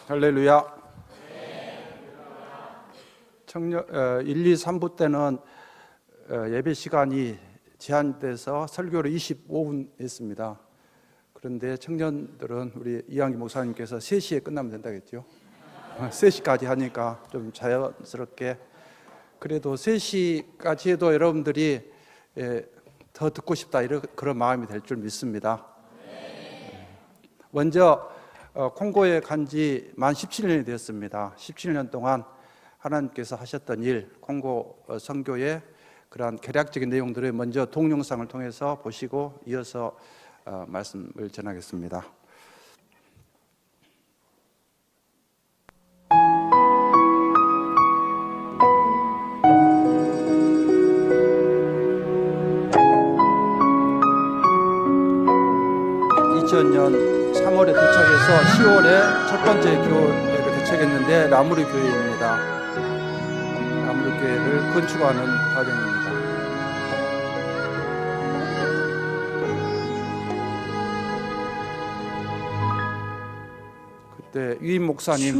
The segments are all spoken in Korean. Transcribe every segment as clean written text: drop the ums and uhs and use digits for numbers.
할렐루야. 청년 1, 2, 3부 때는 예배 시간이 제한돼서 설교를 25분 했습니다. 그런데 청년들은 우리 이한기 목사님께서 3시에 끝나면 된다겠죠. 3시까지 하니까 좀 자연스럽게, 그래도 3시까지 해도 여러분들이 더 듣고 싶다 이런 그런 마음이 될 줄 믿습니다. 먼저 콩고에 간 지 만 17년이 되었습니다. 17년 동안 하나님께서 하셨던 일, 콩고 선교의 그러한 개략적인 내용들을 먼저 동영상을 통해서 보시고 이어서 말씀을 전하겠습니다. (2000년) 3월에 도착해서 10월에 첫 번째 교회를 개척했는데 라무르 교회입니다. 라무르 교회를 건축하는 과정입니다. 그때 유임 목사님,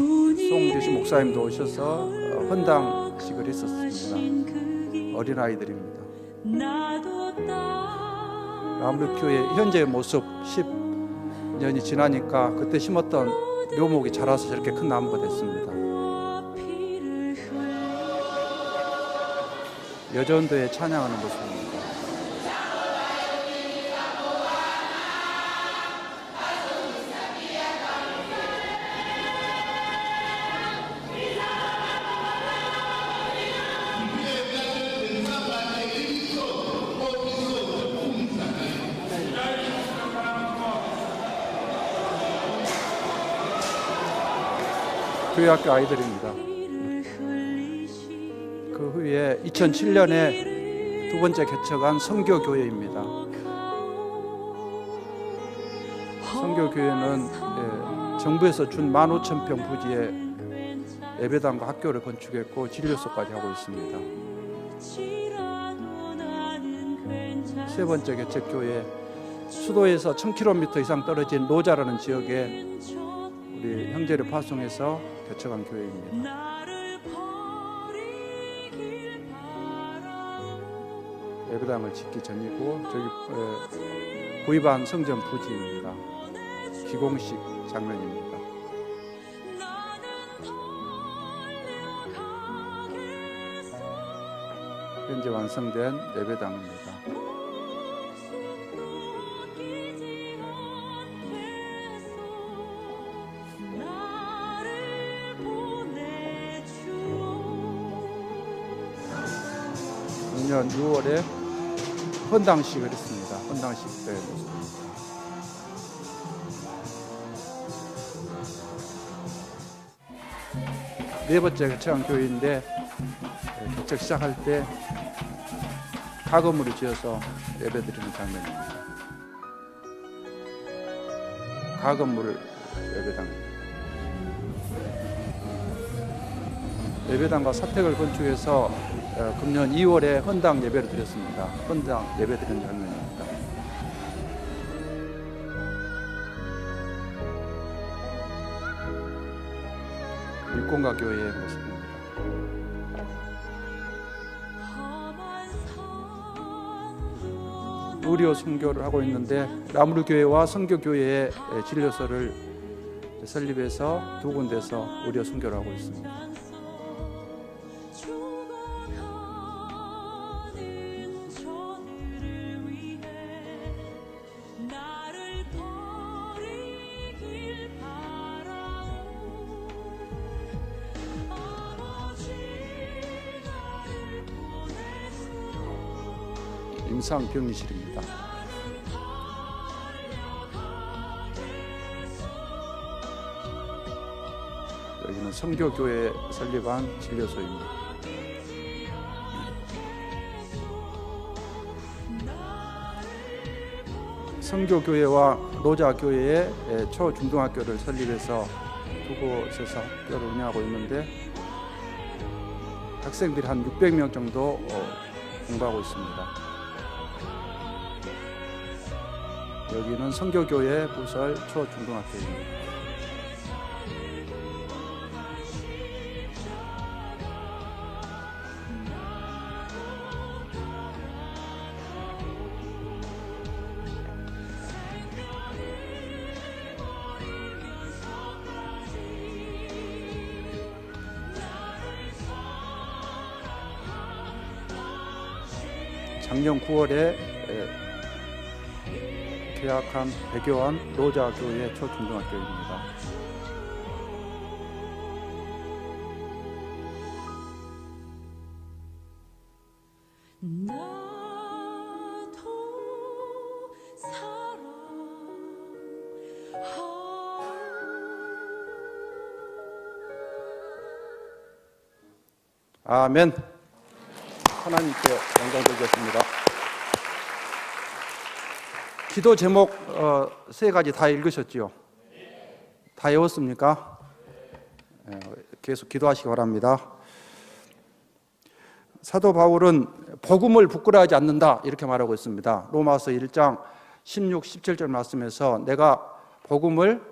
송재시 목사님도 오셔서 헌당식을 했었습니다. 어린아이들입니다. 라무르 교회 현재의 모습 10년이 지나니까 그때 심었던 묘목이 자라서 저렇게 큰 나무가 됐습니다. 여전도에 찬양하는 모습입니다. 교회학교 아이들입니다. 그 후에 2007년에 두 번째 개척한 선교교회입니다. 선교교회는 정부에서 준 15,000평 부지에 예배당과 학교를 건축했고 진료소까지 하고 있습니다. 세 번째 개척교회, 수도에서 1000km 이상 떨어진 로자라는 지역에 우리 형제를 파송해서 개척한 교회입니다. 예배당을 짓기 전이고 저기 구입한 성전 부지입니다. 기공식 장면입니다. 현재 완성된 예배당입니다. 작년 6월에 헌당식을 했습니다. 헌당식 때 모습입니다. 네 번째 개척한 교회인데 개척 시작할 때 가건물을 지어서 예배드리는 장면입니다. 가건물 예배당입니다. 예배당과 사택을 건축해서 금년 2월에 헌당 예배를 드렸습니다. 헌당 예배 드리는 장면입니다. 일공가 교회의 모습입니다. 의료 선교를 하고 있는데 라무르 교회와 선교 교회의 진료소를 설립해서 두 군데서 의료 선교를 하고 있습니다. 임상병리실입니다. 여기는 선교교회 설립한 진료소입니다. 선교교회와 로자교회의 초중등학교를 설립해서 두 곳에서 학교를 운영하고 있는데 학생들이 한 600명 정도 공부하고 있습니다. 여기는 선교교회 부설 초중등학교입니다. 작년 9월에 개학한 배교한 로자교회 초중등학교입니다. 나도 아멘. 하나님께 영광 돌리겠습니다. 기도 제목 3가지 다 읽으셨지요? 다 외웠습니까? 계속 기도하시기 바랍니다. 사도 바울은 복음을 부끄러워하지 않는다 이렇게 말하고 있습니다. 로마서 1장 16, 17절 말씀에서 내가 복음을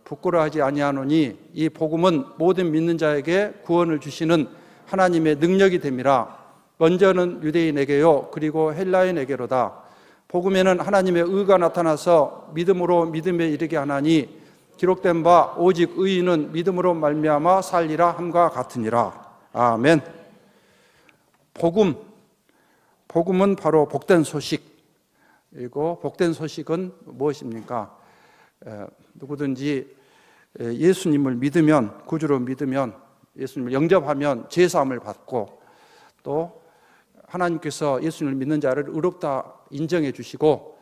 부끄러워하지 아니하노니 이 복음은 모든 믿는 자에게 구원을 주시는 하나님의 능력이 됨이라. 먼저는 유대인에게요 그리고 헬라인에게로다. 복음에는 하나님의 의가 나타나서 믿음으로 믿음에 이르게 하나니 기록된 바 오직 의인은 믿음으로 말미암아 살리라 함과 같으니라. 아멘. 복음은 바로 복된 소식이고, 복된 소식은 무엇입니까? 누구든지 예수님을 믿으면, 구주로 믿으면, 예수님을 영접하면 제사함을 받고, 또 하나님께서 예수님을 믿는 자를 의롭다 인정해 주시고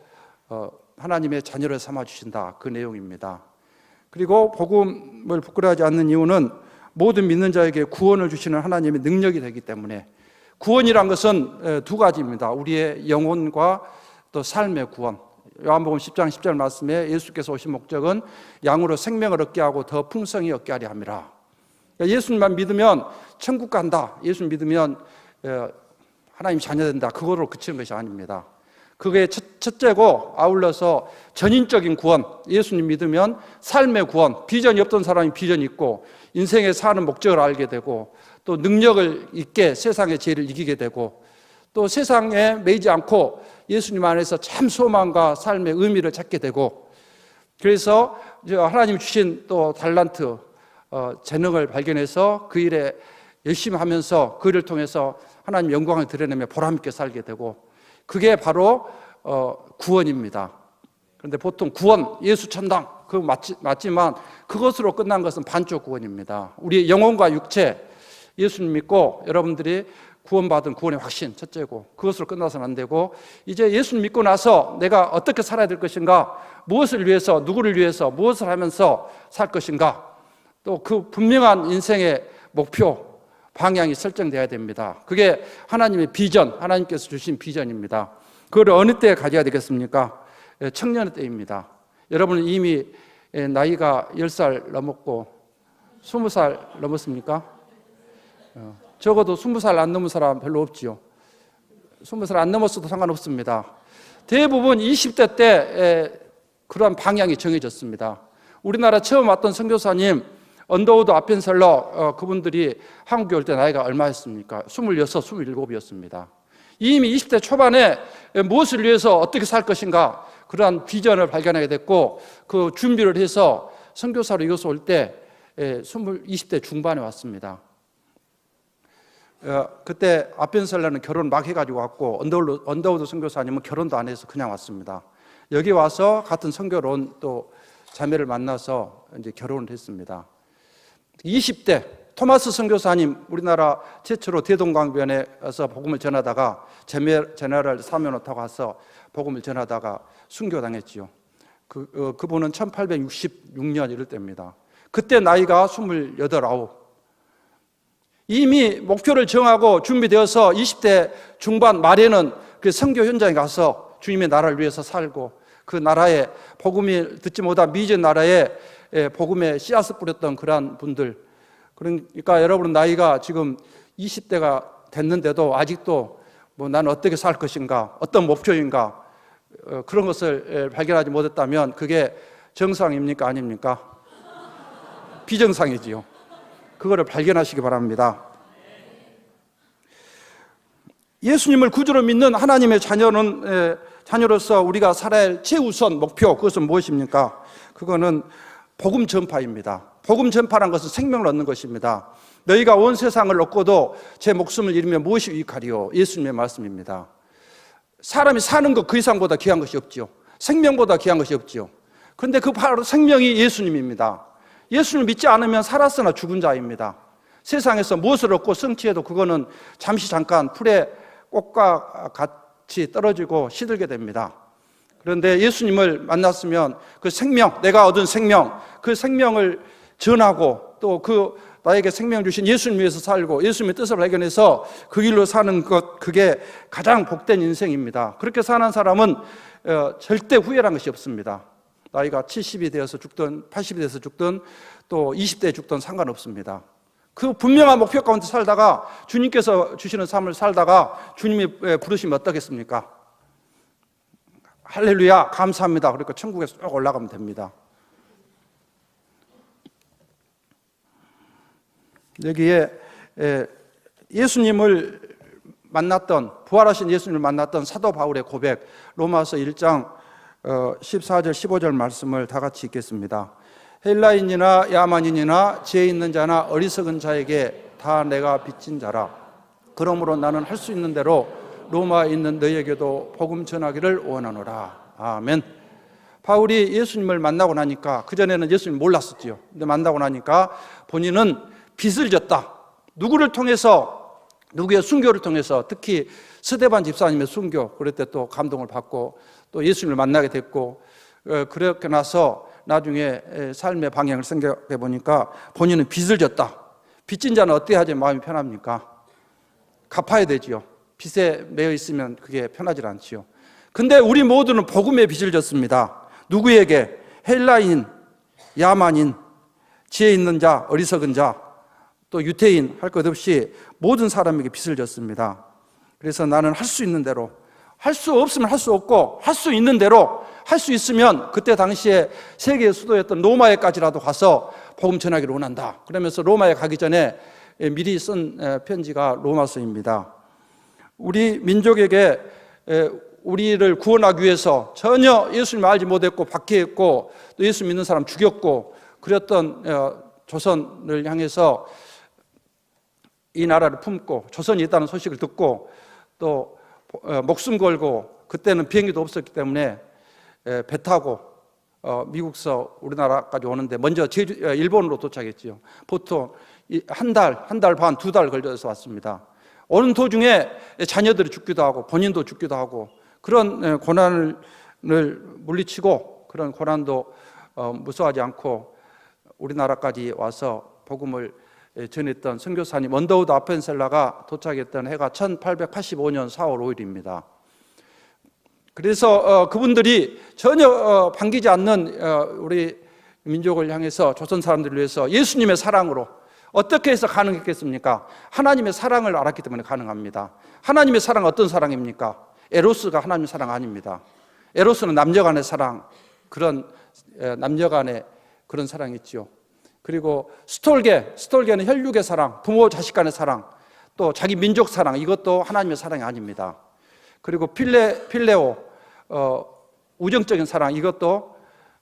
하나님의 자녀를 삼아 주신다, 그 내용입니다. 그리고 복음을 부끄러워하지 않는 이유는 모든 믿는 자에게 구원을 주시는 하나님의 능력이 되기 때문에. 구원이란 것은 2가지입니다. 우리의 영혼과 또 삶의 구원. 요한복음 10장 10절 말씀에 예수께서 오신 목적은 양으로 생명을 얻게 하고 더 풍성히 얻게 하려 함이라. 예수님만 믿으면 천국 간다, 예수님 믿으면 하나님 자녀 된다, 그거로 그치는 것이 아닙니다. 그게 첫째고, 아울러서 전인적인 구원, 예수님 믿으면 삶의 구원, 비전이 없던 사람이 비전이 있고 인생에 사는 목적을 알게 되고, 또 능력을 있게 세상의 죄를 이기게 되고, 또 세상에 매이지 않고 예수님 안에서 참 소망과 삶의 의미를 찾게 되고, 그래서 하나님 주신 또 달란트, 재능을 발견해서 그 일에 열심히 하면서 그 일을 통해서 하나님 영광을 드러내며 보람있게 살게 되고, 그게 바로 구원입니다. 그런데 보통 구원, 예수 천당, 그거 맞지만 그것으로 끝난 것은 반쪽 구원입니다. 우리 영혼과 육체, 예수님 믿고 여러분들이 구원받은 구원의 확신, 첫째고, 그것으로 끝나서는 안 되고, 이제 예수님 믿고 나서 내가 어떻게 살아야 될 것인가, 무엇을 위해서, 누구를 위해서, 무엇을 하면서 살 것인가, 또 그 분명한 인생의 목표, 방향이 설정되어야 됩니다. 그게 하나님의 비전, 하나님께서 주신 비전입니다. 그걸 어느 때에 가져야 되겠습니까? 청년의 때입니다. 여러분은 이미 나이가 10살 넘었고 20살 넘었습니까? 적어도 20살 안 넘은 사람 별로 없지요. 20살 안 넘었어도 상관없습니다. 대부분 20대 때 그러한 방향이 정해졌습니다. 우리나라 처음 왔던 선교사님, 언더우드 아펜셀러, 그분들이 한국에 올 때 나이가 얼마였습니까? 26, 27이었습니다. 이미 20대 초반에 무엇을 위해서 어떻게 살 것인가, 그러한 비전을 발견하게 됐고, 그 준비를 해서 선교사로 이곳에 올 때 20대 중반에 왔습니다. 그때 아펜셀러는 결혼 막 해가지고 왔고, 언더우드 선교사님은 결혼도 안 해서 그냥 왔습니다. 여기 와서 같은 선교로 온 또 자매를 만나서 이제 결혼을 했습니다. 20대 토마스 선교사님, 우리나라 최초로 대동강변에 가서 복음을 전하다가 제너럴 사면을 타고 가서 복음을 전하다가 순교당했지요. 그분은 1866년 이럴 때입니다. 그때 나이가 28, 9. 이미 목표를 정하고 준비되어서 20대 중반 말에는 그 선교 현장에 가서 주님의 나라를 위해서 살고, 그 나라에 복음이 듣지 못한 미전 나라에 복음의 씨앗을 뿌렸던 그러한 분들. 그러니까 여러분 나이가 지금 20대가 됐는데도 아직도 나는 어떻게 살 것인가, 어떤 목표인가, 그런 것을 발견하지 못했다면 그게 정상입니까, 아닙니까? 비정상이지요. 그거를 발견하시기 바랍니다. 예수님을 구주로 믿는 하나님의 자녀로서 우리가 살아야 할 최우선 목표, 그것은 무엇입니까? 그거는 복음 전파입니다. 복음 전파란 것은 생명을 얻는 것입니다. 너희가 온 세상을 얻고도 제 목숨을 잃으면 무엇이 유익하리요? 예수님의 말씀입니다. 사람이 사는 것 그 이상보다 귀한 것이 없지요. 생명보다 귀한 것이 없지요. 그런데 그 바로 생명이 예수님입니다. 예수를 믿지 않으면 살았으나 죽은 자입니다. 세상에서 무엇을 얻고 성취해도 그거는 잠시 잠깐 풀의 꽃과 같이 떨어지고 시들게 됩니다. 그런데 예수님을 만났으면 그 생명, 내가 얻은 생명, 그 생명을 전하고 또 그 나에게 생명 주신 예수님 위해서 살고 예수님의 뜻을 발견해서 그 길로 사는 것, 그게 가장 복된 인생입니다. 그렇게 사는 사람은 절대 후회란 것이 없습니다. 나이가 70이 되어서 죽든 80이 되어서 죽든 또 20대에 죽든 상관없습니다. 그 분명한 목표 가운데 살다가 주님께서 주시는 삶을 살다가 주님이 부르시면 어떻겠습니까? 할렐루야, 감사합니다. 그러니까 천국에 쭉 올라가면 됩니다. 여기에 예수님을 만났던, 부활하신 예수님을 만났던 사도 바울의 고백, 로마서 1장 14절 15절 말씀을 다 같이 읽겠습니다. 헬라인이나 야만인이나 지혜 있는 자나 어리석은 자에게 다 내가 빚진 자라. 그러므로 나는 할 수 있는 대로 로마에 있는 너희에게도 복음 전하기를 원하노라. 아멘. 바울이 예수님을 만나고 나니까, 그전에는 예수님을 몰랐었지요. 근데 만나고 나니까 본인은 빚을 졌다. 누구를 통해서, 누구의 순교를 통해서, 특히 스데반 집사님의 순교, 그럴 때 또 감동을 받고 또 예수님을 만나게 됐고, 그렇게 나서 나중에 삶의 방향을 생각해 보니까 본인은 빚을 졌다. 빚진 자는 어떻게 하지 마음이 편합니까? 갚아야 되지요. 빚에 매여 있으면 그게 편하지 않지요. 근데 우리 모두는 복음의 빚을 졌습니다. 누구에게? 헬라인, 야만인, 지혜 있는 자, 어리석은 자, 또 유태인 할 것 없이 모든 사람에게 빚을 졌습니다. 그래서 나는 할 수 있는 대로, 할 수 없으면 할 수 없고 할 수 있는 대로, 할 수 있으면 그때 당시에 세계의 수도였던 로마에까지라도 가서 복음 전하기를 원한다. 그러면서 로마에 가기 전에 미리 쓴 편지가 로마서입니다. 우리 민족에게 우리를 구원하기 위해서 전혀 예수님을 알지 못했고 박해했고 또 예수 믿는 사람 죽였고 그랬던 조선을 향해서 이 나라를 품고 조선이 있다는 소식을 듣고 또 목숨 걸고, 그때는 비행기도 없었기 때문에 배 타고 미국서 우리나라까지 오는데 먼저 일본으로 도착했죠. 보통 한 달 반, 2달 걸려서 왔습니다. 오는 도중에 자녀들이 죽기도 하고 본인도 죽기도 하고 그런 고난을 물리치고 그런 고난도 무서워하지 않고 우리나라까지 와서 복음을 전했던 선교사님 언더우드 아펜셀라가 도착했던 해가 1885년 4월 5일입니다. 그래서 그분들이 전혀 반기지 않는 우리 민족을 향해서 조선 사람들을 위해서 예수님의 사랑으로 어떻게 해서 가능했겠습니까? 하나님의 사랑을 알았기 때문에 가능합니다. 하나님의 사랑 어떤 사랑입니까? 에로스가 하나님의 사랑 아닙니다. 에로스는 남녀 간의 사랑, 그런 남녀 간의 그런 사랑이죠. 그리고 스톨게는 혈육의 사랑, 부모 자식 간의 사랑, 또 자기 민족 사랑, 이것도 하나님의 사랑이 아닙니다. 그리고 필레오, 우정적인 사랑, 이것도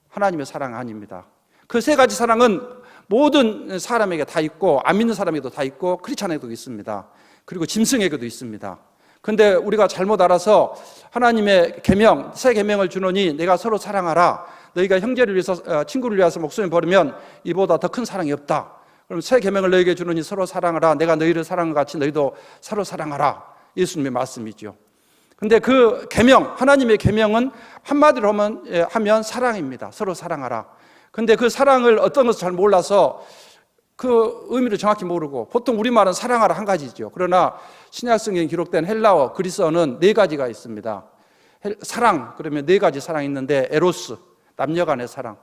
하나님의 사랑 아닙니다. 그 세 가지 사랑은 모든 사람에게 다 있고 안 믿는 사람에게도 다 있고 크리스찬에게도 있습니다. 그리고 짐승에게도 있습니다. 그런데 우리가 잘못 알아서 하나님의 계명, 새 계명을 주노니 내가 서로 사랑하라. 너희가 형제를 위해서, 친구를 위해서 목숨을 버리면 이보다 더 큰 사랑이 없다. 그럼 새 계명을 너희에게 주노니 서로 사랑하라. 내가 너희를 사랑한 것 같이 너희도 서로 사랑하라. 예수님의 말씀이죠. 근데 그 계명, 하나님의 계명은 한마디로 하면 사랑입니다. 서로 사랑하라. 근데 그 사랑을 어떤 것을 잘 몰라서 그 의미를 정확히 모르고 보통 우리말은 사랑하라 한 가지죠. 그러나 신약 성경에 기록된 헬라어, 그리스어는 네 가지가 있습니다. 사랑, 그러면 네 가지 사랑이 있는데 에로스, 남녀 간의 사랑.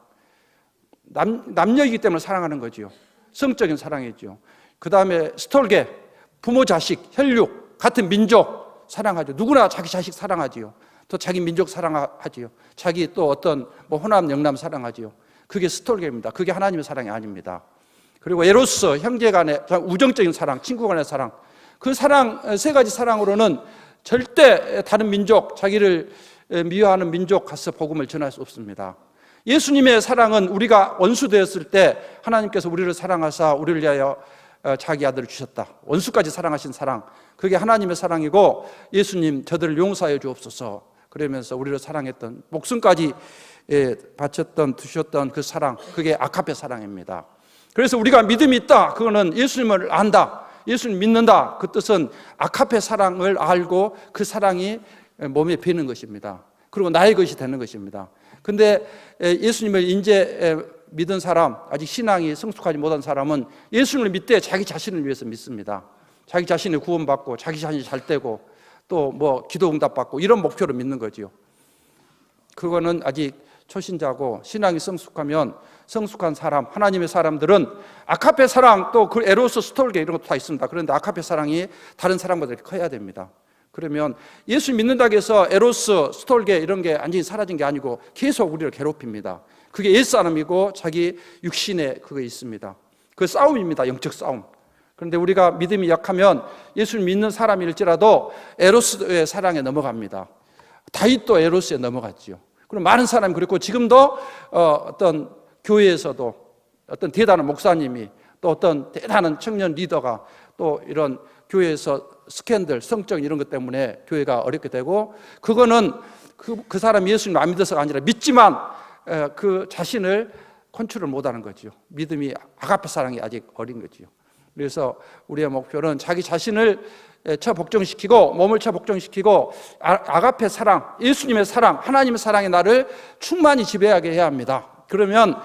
남녀이기 때문에 사랑하는 거죠. 성적인 사랑이죠. 그 다음에 스톨게, 부모 자식, 혈육, 같은 민족 사랑하죠. 누구나 자기 자식 사랑하지요. 또 자기 민족 사랑하지요. 자기 또 어떤 호남, 영남 사랑하지요. 그게 스톨게입니다. 그게 하나님의 사랑이 아닙니다. 그리고 에로스, 형제 간의 우정적인 사랑, 친구 간의 사랑. 그 사랑, 세 가지 사랑으로는 절대 다른 민족, 자기를 미워하는 민족 가서 복음을 전할 수 없습니다. 예수님의 사랑은 우리가 원수 되었을 때 하나님께서 우리를 사랑하사 우리를 위하여 자기 아들을 주셨다. 원수까지 사랑하신 사랑, 그게 하나님의 사랑이고, 예수님 저들을 용서하여 주옵소서 그러면서 우리를 사랑했던, 목숨까지 바쳤던, 두셨던 그 사랑, 그게 아가페 사랑입니다. 그래서 우리가 믿음이 있다, 그거는 예수님을 안다, 예수님 믿는다, 그 뜻은 아가페 사랑을 알고 그 사랑이 몸에 배는 것입니다. 그리고 나의 것이 되는 것입니다. 근데 예수님을 이제 믿은 사람, 아직 신앙이 성숙하지 못한 사람은 예수님을 믿되 자기 자신을 위해서 믿습니다. 자기 자신이 구원받고 자기 자신이 잘 되고 또 뭐 기도 응답받고 이런 목표로 믿는 거지요. 그거는 아직 초신자고, 신앙이 성숙하면 성숙한 사람, 하나님의 사람들은 아가페 사랑, 또 그 에로스, 스톨게 이런 것도 다 있습니다. 그런데 아가페 사랑이 다른 사랑보다 이렇게 커야 됩니다. 그러면 예수 믿는다고 해서 에로스, 스톨게 이런 게 완전히 사라진 게 아니고 계속 우리를 괴롭힙니다. 그게 옛사람이고 자기 육신에 그거 있습니다. 그 싸움입니다. 영적 싸움. 그런데 우리가 믿음이 약하면 예수를 믿는 사람일지라도 에로스의 사랑에 넘어갑니다. 다윗도 에로스에 넘어갔지요. 그럼 많은 사람이 그랬고, 지금도 어떤 교회에서도 어떤 대단한 목사님이, 또 어떤 대단한 청년 리더가 또 이런 교회에서 스캔들, 성적 이런 것 때문에 교회가 어렵게 되고, 그거는 그 사람이 예수님을 안 믿어서가 아니라 믿지만 그 자신을 컨트롤 못하는 거죠. 믿음이, 아가페 사랑이 아직 어린 거죠. 그래서 우리의 목표는 자기 자신을 처복종시키고, 몸을 처복종시키고, 아가페 사랑, 예수님의 사랑, 하나님의 사랑이 나를 충만히 지배하게 해야 합니다. 그러면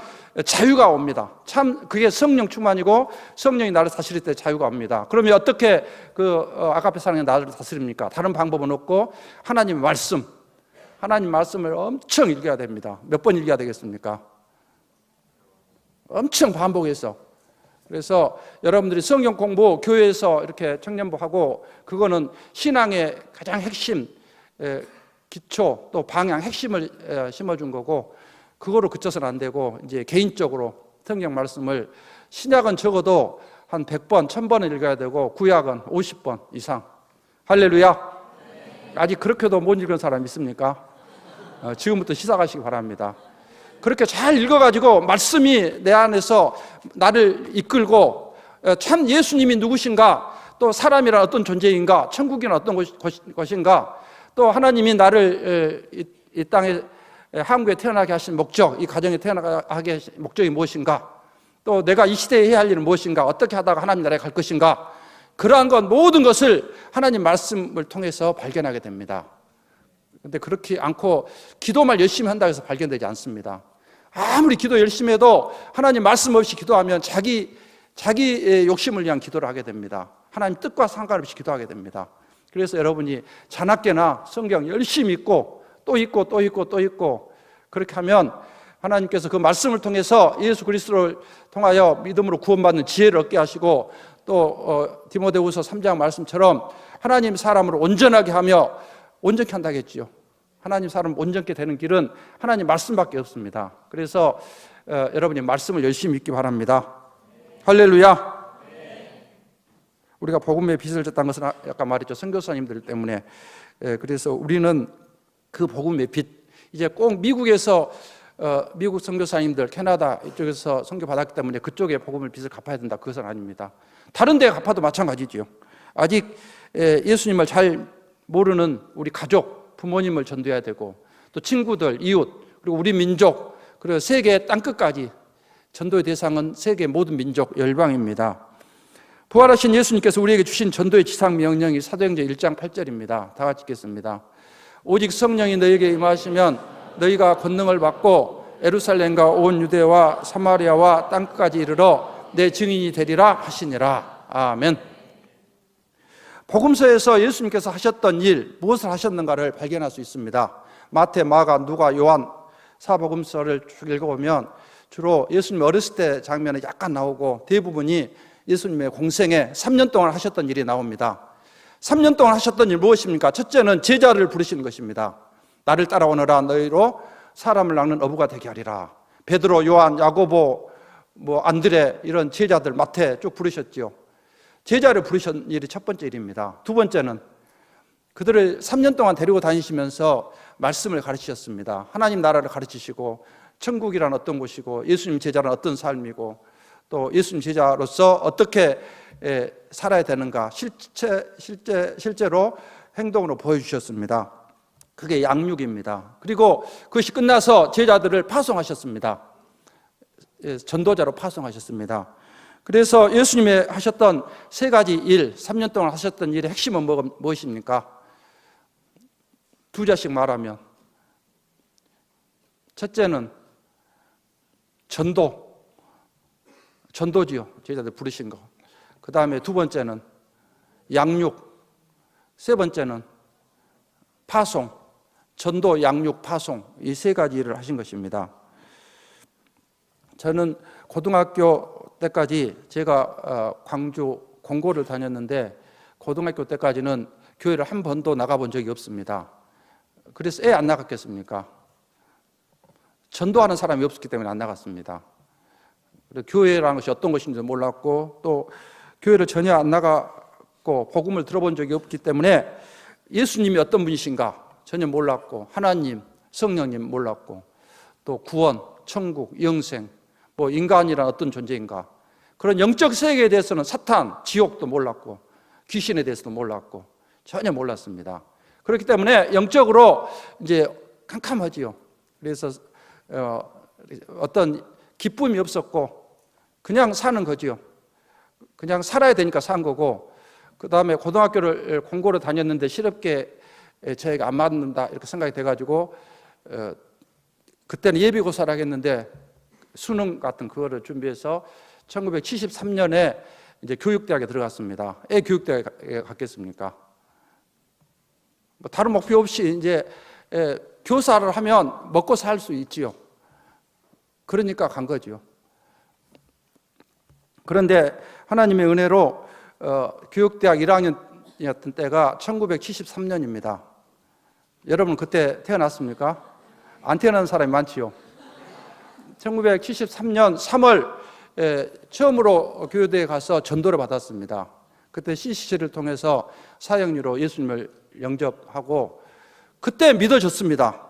자유가 옵니다. 참 그게 성령 충만이고, 성령이 나를 다스릴 때 자유가 옵니다. 그러면 어떻게 그 아가페 사랑이 나를 다스립니까? 다른 방법은 없고, 하나님의 말씀, 하나님 말씀을 엄청 읽어야 됩니다. 몇 번 읽어야 되겠습니까? 엄청 반복해서. 그래서 여러분들이 성경 공부 교회에서 이렇게 청년부하고, 그거는 신앙의 가장 핵심, 기초 또 방향, 핵심을 심어준 거고, 그거로 그쳐서는 안 되고, 이제 개인적으로 성경 말씀을, 신약은 적어도 한 100번, 1000번을 읽어야 되고, 구약은 50번 이상. 할렐루야. 아직 그렇게도 못 읽은 사람 있습니까? 지금부터 시작하시기 바랍니다. 그렇게 잘 읽어가지고 말씀이 내 안에서 나를 이끌고, 참 예수님이 누구신가, 또 사람이란 어떤 존재인가, 천국이란 어떤 것인가, 또 하나님이 나를 이 땅에, 한국에 태어나게 하신 목적, 이 가정에 태어나게 하신 목적이 무엇인가, 또 내가 이 시대에 해야 할 일은 무엇인가, 어떻게 하다가 하나님 나라에 갈 것인가, 그러한 것, 모든 것을 하나님 말씀을 통해서 발견하게 됩니다. 그런데 그렇게 않고 기도만 열심히 한다고 해서 발견되지 않습니다. 아무리 기도 열심히 해도 하나님 말씀 없이 기도하면 자기의 욕심을 위한 기도를 하게 됩니다. 하나님 뜻과 상관없이 기도하게 됩니다. 그래서 여러분이 자나깨나 성경 열심히 읽고 또 읽고 또 읽고 또 읽고, 그렇게 하면 하나님께서 그 말씀을 통해서 예수 그리스도를 통하여 믿음으로 구원받는 지혜를 얻게 하시고, 또 디모데후서 3장 말씀처럼 하나님 사람을 온전하게 하며, 온전케 한다겠지요. 하나님 사람 온전케 되는 길은 하나님 말씀밖에 없습니다. 그래서 여러분이 말씀을 열심히 읽기 바랍니다. 할렐루야. 우리가 복음의 빛을 졌다는 것은 아까 말했죠. 선교사님들 때문에. 그래서 우리는 그 복음의 빛, 이제 꼭 미국에서 미국 선교사님들, 캐나다 이쪽에서 선교 받았기 때문에 그쪽에 복음의 빛을 갚아야 된다, 그것은 아닙니다. 다른 데 갚아도 마찬가지죠. 아직 예수님을 잘 모르는 우리 가족, 부모님을 전도해야 되고, 또 친구들, 이웃, 그리고 우리 민족, 그리고 세계 땅끝까지. 전도의 대상은 세계 모든 민족, 열방입니다. 부활하신 예수님께서 우리에게 주신 전도의 지상 명령이 사도행전 1장 8절입니다. 다 같이 읽겠습니다. 오직 성령이 너희에게 임하시면 너희가 권능을 받고 예루살렘과 온 유대와 사마리아와 땅끝까지 이르러 내 증인이 되리라 하시니라. 아멘. 복음서에서 예수님께서 하셨던 일, 무엇을 하셨는가를 발견할 수 있습니다. 마태, 마가, 누가, 요한 사복음서를 쭉 읽어보면 주로 예수님 어렸을 때 장면이 약간 나오고, 대부분이 예수님의 공생에 3년 동안 하셨던 일이 나옵니다. 3년 동안 하셨던 일 무엇입니까? 첫째는 제자를 부르시는 것입니다. 나를 따라오너라, 너희로 사람을 낚는 어부가 되게 하리라. 베드로, 요한, 야고보, 안드레 이런 제자들, 마태 쭉 부르셨지요. 제자를 부르신 일이 첫 번째 일입니다. 두 번째는 그들을 3년 동안 데리고 다니시면서 말씀을 가르치셨습니다. 하나님 나라를 가르치시고, 천국이란 어떤 곳이고, 예수님 제자란 어떤 삶이고, 또 예수님 제자로서 어떻게 살아야 되는가 실제로 행동으로 보여주셨습니다. 그게 양육입니다. 그리고 그것이 끝나서 제자들을 파송하셨습니다. 전도자로 파송하셨습니다. 그래서 예수님이 하셨던 세 가지 일, 3년 동안 하셨던 일의 핵심은 무엇입니까? 두 자씩 말하면, 첫째는 전도지요. 제자들 부르신 거. 그 다음에 두 번째는 양육, 세 번째는 파송, 전도, 양육, 파송, 이 세 가지 일을 하신 것입니다. 저는 고등학교 때까지 제가 광주 공고를 다녔는데 고등학교 때까지는 교회를 한 번도 나가본 적이 없습니다. 그래서 안 나갔겠습니까? 전도하는 사람이 없었기 때문에 안 나갔습니다. 교회라는 것이 어떤 것인지 몰랐고 또 교회를 전혀 안 나갔고 복음을 들어본 적이 없기 때문에 예수님이 어떤 분이신가 전혀 몰랐고 하나님, 성령님 몰랐고 또 구원, 천국, 영생, 뭐 인간이란 어떤 존재인가 그런 영적 세계에 대해서는 사탄, 지옥도 몰랐고 귀신에 대해서도 몰랐고 전혀 몰랐습니다. 그렇기 때문에 영적으로 이제 캄캄하지요. 그래서 어떤 기쁨이 없었고 그냥 사는 거지요. 그냥 살아야 되니까 산 거고 그 다음에 고등학교를 공고를 다녔는데 실업계 저희가 안 맞는다 이렇게 생각이 돼가지고 그때는 예비고사를 하겠는데 수능 같은 그거를 준비해서 1973년에 이제 교육대학에 들어갔습니다. 교육대학에 갔겠습니까? 뭐 다른 목표 없이 이제 교사를 하면 먹고 살 수 있지요. 그러니까 간 거지요. 그런데 하나님의 은혜로 교육대학 1학년이었던 때가 1973년입니다. 여러분 그때 태어났습니까? 안 태어난 사람이 많지요. 1973년 3월 처음으로 교회대에 가서 전도를 받았습니다. 그때 CCC를 통해서 사형리로 예수님을 영접하고 그때 믿어졌습니다.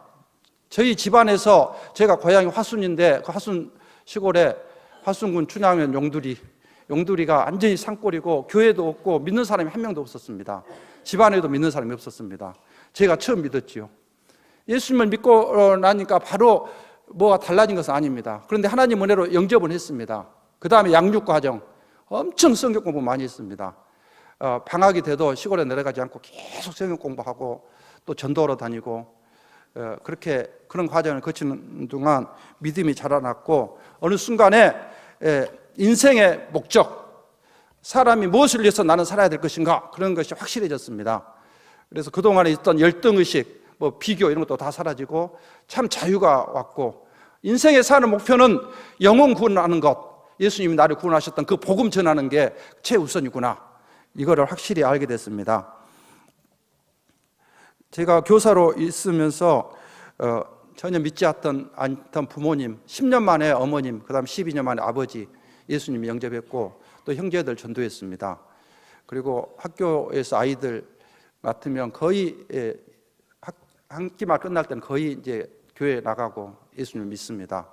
저희 집안에서 제가 고향이 화순인데 그 화순 시골에 화순군 춘향면 용두리가 완전히 산골이고 교회도 없고 믿는 사람이 한 명도 없었습니다. 집안에도 믿는 사람이 없었습니다. 제가 처음 믿었지요. 예수님을 믿고 나니까 바로 뭐가 달라진 것은 아닙니다. 그런데 하나님 은혜로 영접은 했습니다. 그 다음에 양육 과정 엄청 성경 공부 많이 했습니다. 방학이 돼도 시골에 내려가지 않고 계속 성경 공부하고 또 전도하러 다니고 그렇게 그런 과정을 거치는 동안 믿음이 자라났고 어느 순간에 인생의 목적, 사람이 무엇을 위해서 나는 살아야 될 것인가 그런 것이 확실해졌습니다. 그래서 그동안에 있던 열등의식, 뭐 비교 이런 것도 다 사라지고 참 자유가 왔고 인생에 사는 목표는 영혼 구원하는 것, 예수님이 나를 구원하셨던 그 복음 전하는 게 최우선이구나 이거를 확실히 알게 됐습니다. 제가 교사로 있으면서 전혀 믿지 않던 부모님, 10년 만에 어머님, 그 다음 12년 만에 아버지 예수님이 영접했고 또 형제들 전도했습니다. 그리고 학교에서 아이들 맡으면 거의 한 기말 끝날 때는 거의 이제 교회 나가고 예수님을 믿습니다.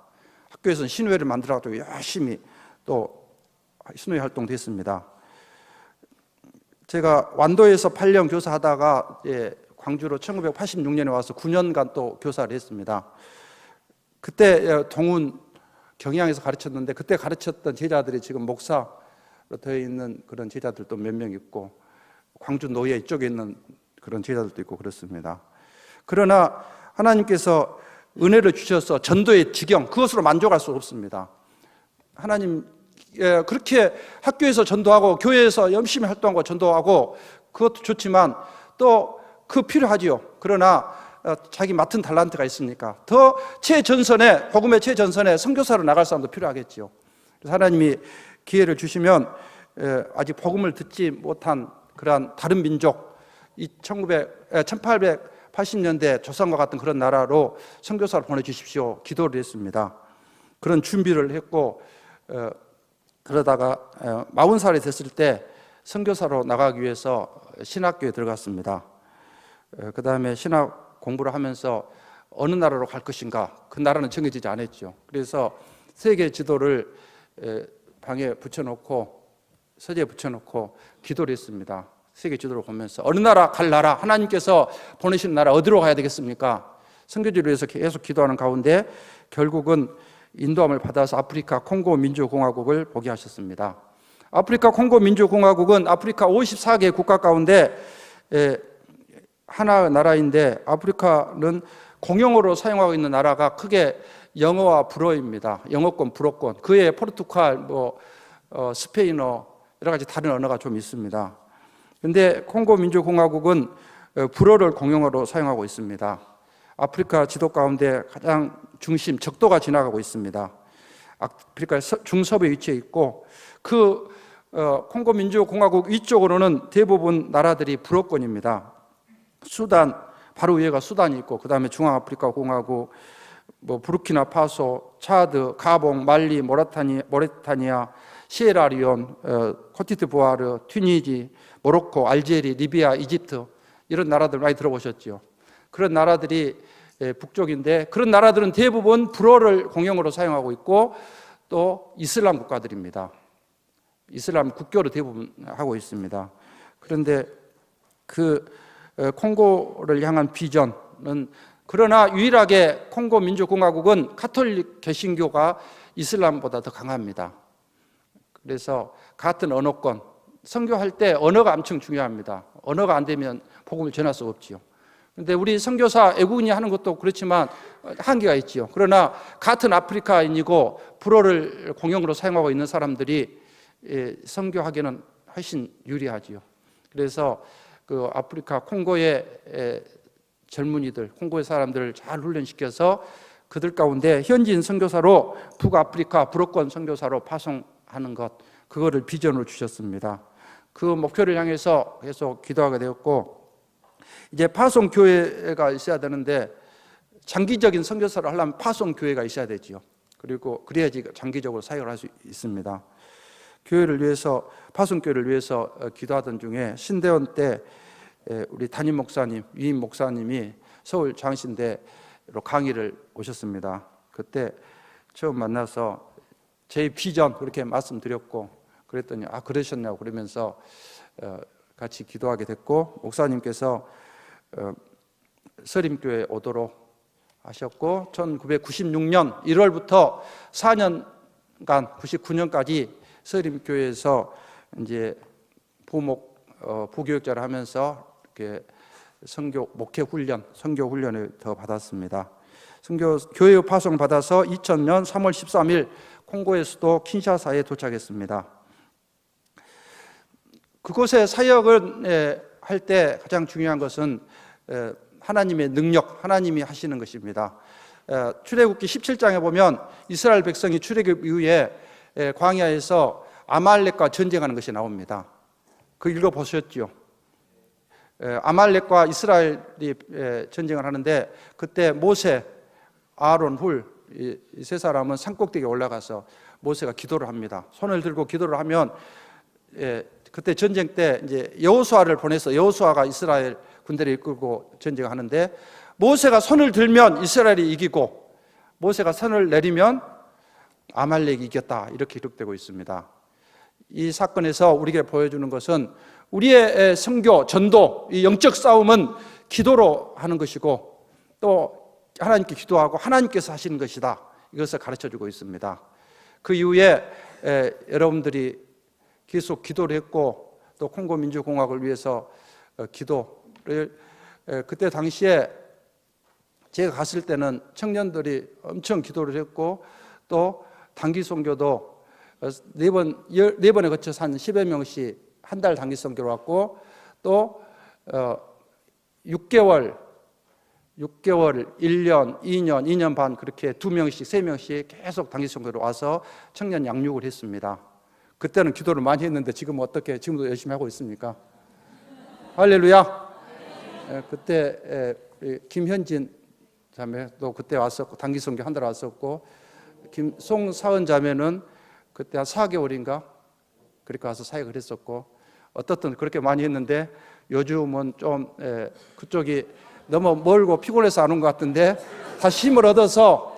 학교에서는 신회를 만들어가지고 열심히 또 신회 활동도 했습니다. 제가 완도에서 8년 교사하다가 광주로 1986년에 와서 9년간 또 교사를 했습니다. 그때 동훈 경양에서 가르쳤는데 그때 가르쳤던 제자들이 지금 목사로 되어 있는 그런 제자들도 몇 명 있고 광주 노예 이쪽에 있는 그런 제자들도 있고 그렇습니다. 그러나 하나님께서 은혜를 주셔서 전도의 지경 그것으로 만족할 수 없습니다. 하나님 그렇게 학교에서 전도하고 교회에서 열심히 활동하고 전도하고 그것도 좋지만 또 그 필요하지요. 그러나 자기 맡은 달란트가 있으니까 더 최전선에 복음의 최전선에 선교사로 나갈 사람도 필요하겠지요. 그래서 하나님이 기회를 주시면 아직 복음을 듣지 못한 그러한 다른 민족 1880년대 조선과 같은 그런 나라로 선교사를 보내주십시오. 기도를 했습니다. 그런 준비를 했고 그러다가 40살이 됐을 때 선교사로 나가기 위해서 신학교에 들어갔습니다. 그 다음에 신학 공부를 하면서 어느 나라로 갈 것인가 그 나라는 정해지지 않았죠. 그래서 세계 지도를 방에 붙여놓고 서재에 붙여놓고 기도를 했습니다. 세계 지도를 보면서 어느 나라 갈 나라, 하나님께서 보내신 나라 어디로 가야 되겠습니까? 선교지를 위해서 계속 기도하는 가운데 결국은 인도함을 받아서 아프리카 콩고 민주공화국을 보게 하셨습니다. 아프리카 콩고 민주공화국은 아프리카 54개 국가 가운데 하나 나라인데, 아프리카는 공용어로 사용하고 있는 나라가 크게 영어와 불어입니다. 영어권, 불어권. 그 외에 포르투갈, 스페인어, 여러 가지 다른 언어가 좀 있습니다. 그런데 콩고 민주공화국은 불어를 공용어로 사용하고 있습니다. 아프리카 지도 가운데 가장 중심, 적도가 지나가고 있습니다. 아프리카 중서부에 위치해 있고, 콩고 민주공화국 위쪽으로는 대부분 나라들이 불어권입니다. 수단, 바로 위에가 수단이 있고, 그 다음에 중앙아프리카 공화국, 부르키나파소, 차드, 가봉, 말리, 모리타니아, 시에라리온, 코트디부아르, 튀니지, 모로코, 알제리, 리비아, 이집트, 이런 나라들 많이 들어보셨죠. 그런 나라들이 북쪽인데, 그런 나라들은 대부분 불어를 공용어로 사용하고 있고, 또 이슬람 국가들입니다. 이슬람 국교를 대부분 하고 있습니다. 그런데 콩고를 향한 비전은, 그러나 유일하게 콩고 민주공화국은 카톨릭 개신교가 이슬람보다 더 강합니다. 그래서 같은 언어권, 선교할 때 언어가 엄청 중요합니다. 언어가 안 되면 복음을 전할 수 없지요. 그런데 우리 선교사 애국인이 하는 것도 그렇지만 한계가 있지요. 그러나 같은 아프리카인이고 불어를 공용으로 사용하고 있는 사람들이 선교하기는 훨씬 유리하지요. 그래서 아프리카 콩고의 젊은이들, 콩고의 사람들을 잘 훈련시켜서 그들 가운데 현지인 선교사로 북아프리카 불어권 선교사로 파송하는 것, 그거를 비전으로 주셨습니다. 그 목표를 향해서 계속 기도하게 되었고, 이제 파송 교회가 있어야 되는데, 장기적인 선교사를 하려면 파송 교회가 있어야 되지요. 그리고 그래야지 장기적으로 사역을 할 수 있습니다. 교회를 위해서, 파송 교회를 위해서 기도하던 중에 신대원 때 우리 담임 목사님, 위임 목사님이 서울 장신대로 강의를 오셨습니다. 그때 처음 만나서 제 비전 그렇게 말씀드렸고, 그랬더니 그러셨냐고 그러면서 같이 기도하게 됐고, 목사님께서 서림교회에 오도록 하셨고, 1996년 1월부터 4년간 99년까지 서림교회에서 이제 부교육자를 하면서 이렇게 선교 목회 훈련, 선교 훈련을 더 받았습니다. 교회 파송 받아서 2000년 3월 13일 콩고의 수도 킨샤사에 도착했습니다. 그곳에 사역을 할 때 가장 중요한 것은 하나님의 능력, 하나님이 하시는 것입니다. 출애굽기 17장에 보면 이스라엘 백성이 출애굽 이후에 광야에서 아말렉과 전쟁하는 것이 나옵니다. 그 읽어보셨죠? 아말렉과 이스라엘이 전쟁을 하는데, 그때 모세, 아론, 훌, 이 세 사람은 산꼭대기에 올라가서 모세가 기도를 합니다. 손을 들고 기도를 하면, 그때 전쟁 때 이제 여호수아를 보내서 여호수아가 이스라엘 군대를 이끌고 전쟁을 하는데, 모세가 손을 들면 이스라엘이 이기고, 모세가 손을 내리면 아말렉이 이겼다, 이렇게 기록되고 있습니다. 이 사건에서 우리에게 보여주는 것은 우리의 선교, 전도, 이 영적 싸움은 기도로 하는 것이고, 또 하나님께 기도하고 하나님께서 하시는 것이다, 이것을 가르쳐주고 있습니다. 그 이후에 여러분들이 계속 기도를 했고, 또 콩고 민주공화국을 위해서 기도를, 그때 당시에 제가 갔을 때는 청년들이 엄청 기도를 했고, 또 단기 선교도 네 번에 거쳐서 한 10여 명씩 한 달 단기 선교로 왔고, 또 6개월, 1년, 2년 반, 그렇게 2명씩, 3명씩 계속 단기 선교로 와서 청년 양육을 했습니다. 그때는 기도를 많이 했는데 지금 어떻게, 지금도 열심히 하고 있습니까? 할렐루야. 그때 김현진 자매도 그때 왔었고, 단기 선교 한 달 왔었고, 송사은 자매는 그때 한 4개월인가 그렇게 와서 사역을 했었고, 어떻든 그렇게 많이 했는데 요즘은 좀 그쪽이 너무 멀고 피곤해서 안 온 것 같은데, 다시 힘을 얻어서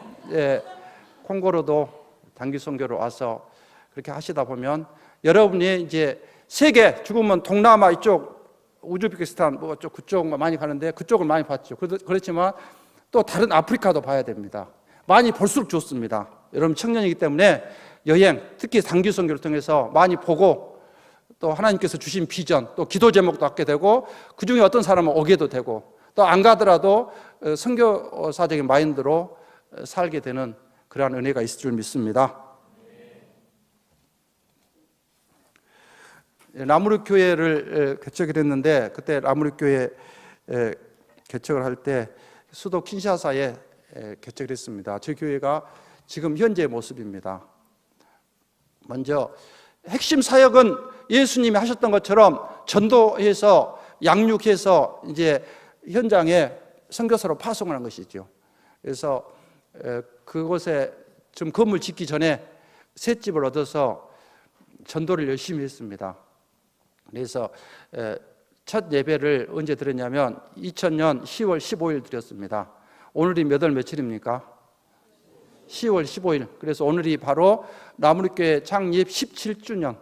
콩고로도 단기 선교로 와서 그렇게 하시다 보면 여러분이 이제 세계, 죽으면 동남아 이쪽, 우즈베키스탄 뭐 그쪽 많이 가는데 그쪽을 많이 봤죠. 그렇지만 또 다른 아프리카도 봐야 됩니다. 많이 볼수록 좋습니다. 여러분 청년이기 때문에 여행, 특히 단기 선교를 통해서 많이 보고 또 하나님께서 주신 비전, 또 기도 제목도 갖게 되고 그중에 어떤 사람은 오게도 되고 또 안 가더라도 선교사적인 마인드로 살게 되는 그러한 은혜가 있을 줄 믿습니다. 라무르 교회를 개척을 했는데 그때 라무르 교회 개척을 할 때 수도 킨샤사에 개척을 했습니다. 저 교회가 지금 현재의 모습입니다. 먼저 핵심 사역은 예수님이 하셨던 것처럼 전도해서 양육해서 이제 현장에 선교사로 파송하는 것이죠. 그래서 그곳에 좀 건물 짓기 전에 새 집을 얻어서 전도를 열심히 했습니다. 그래서 첫 예배를 언제 드렸냐면 2000년 10월 15일 드렸습니다. 오늘이 몇 월 며칠입니까? 10월 15일. 그래서 오늘이 바로 라무르교회 창립 17주년.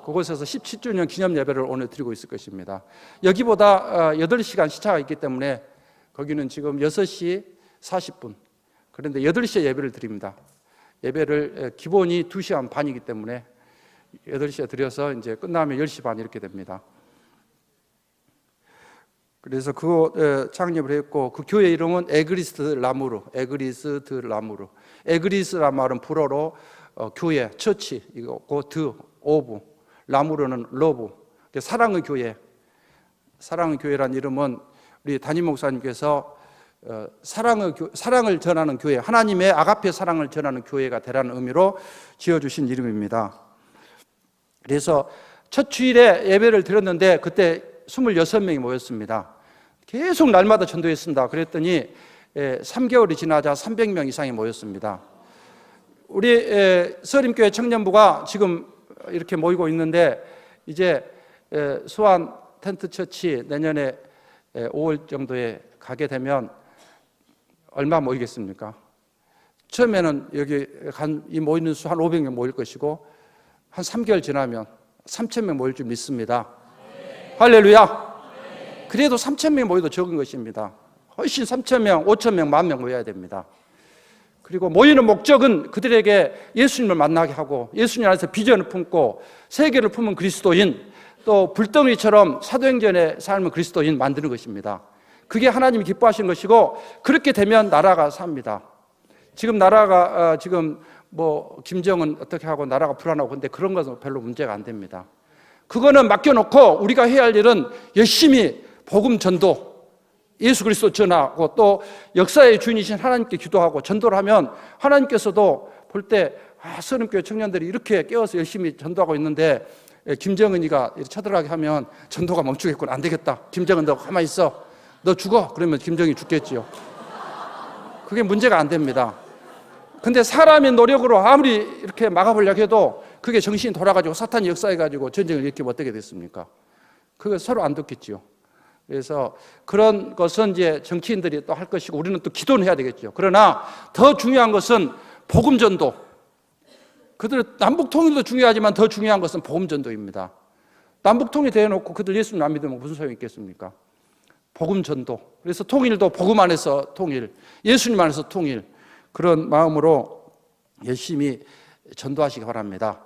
그곳에서 17주년 기념 예배를 오늘 드리고 있을 것입니다. 여기보다 8시간 시차가 있기 때문에 거기는 지금 6시 40분. 그런데 8시에 예배를 드립니다. 예배를 기본이 2시간 반이기 때문에 8시에 드려서 이제 끝나면 10시 반 이렇게 됩니다. 그래서 그거 창립을 했고 그 교회 이름은 에그리스트 라무르. 에그리스란 말은 불어로 교회, 처치 이거고 오브, 라무르는 러브, 사랑의 교회. 사랑의 교회란 이름은 우리 담임 목사님께서 사랑을 전하는 교회, 하나님의 아가페 사랑을 전하는 교회가 되라는 의미로 지어주신 이름입니다. 그래서 첫 주일에 예배를 드렸는데 그때 26명이 모였습니다. 계속 날마다 전도했습니다. 그랬더니 3개월이 지나자 300명 이상이 모였습니다. 우리 서림교회 청년부가 지금 이렇게 모이고 있는데 이제 수완 텐트 처치 내년에 5월 정도에 가게 되면 얼마 모이겠습니까? 처음에는 여기 이 모이는 수 한 500명 모일 것이고 한 3개월 지나면 3,000명 모일 줄 믿습니다. 네. 할렐루야. 네. 그래도 3,000명 모여도 적은 것입니다. 훨씬 3,000명, 5,000명, 10,000명 모여야 됩니다. 그리고 모이는 목적은 그들에게 예수님을 만나게 하고 예수님 안에서 비전을 품고 세계를 품은 그리스도인, 또 불덩이처럼 사도행전의 삶을 그리스도인 만드는 것입니다. 그게 하나님이 기뻐하시는 것이고 그렇게 되면 나라가 삽니다. 지금 나라가 지금 뭐 김정은 어떻게 하고 나라가 불안하고 근데 그런 것은 별로 문제가 안 됩니다. 그거는 맡겨놓고 우리가 해야 할 일은 열심히 복음 전도, 예수 그리스도 전하고 또 역사의 주인이신 하나님께 기도하고 전도를 하면 하나님께서도 볼 때 서른교회 청년들이 이렇게 깨어서 열심히 전도하고 있는데 김정은이가 쳐들어가게 하면 전도가 멈추겠구나. 안 되겠다. 김정은 너 가만히 있어. 너 죽어. 그러면 김정은이 죽겠지요. 그게 문제가 안 됩니다. 근데 사람의 노력으로 아무리 이렇게 막아보려고 해도 그게 정신이 돌아가지고 사탄이 역사해가지고 전쟁을 일으키면 어떻게 됐습니까? 그거 서로 안 듣겠지요. 그래서 그런 것은 이제 정치인들이 또 할 것이고 우리는 또 기도는 해야 되겠죠. 그러나 더 중요한 것은 복음 전도. 그들 남북 통일도 중요하지만 더 중요한 것은 복음 전도입니다. 남북 통일 대해놓고 그들 예수님 안 믿으면 무슨 소용이 있겠습니까? 복음 전도. 그래서 통일도 복음 안에서 통일, 예수님 안에서 통일. 그런 마음으로 열심히 전도하시기 바랍니다.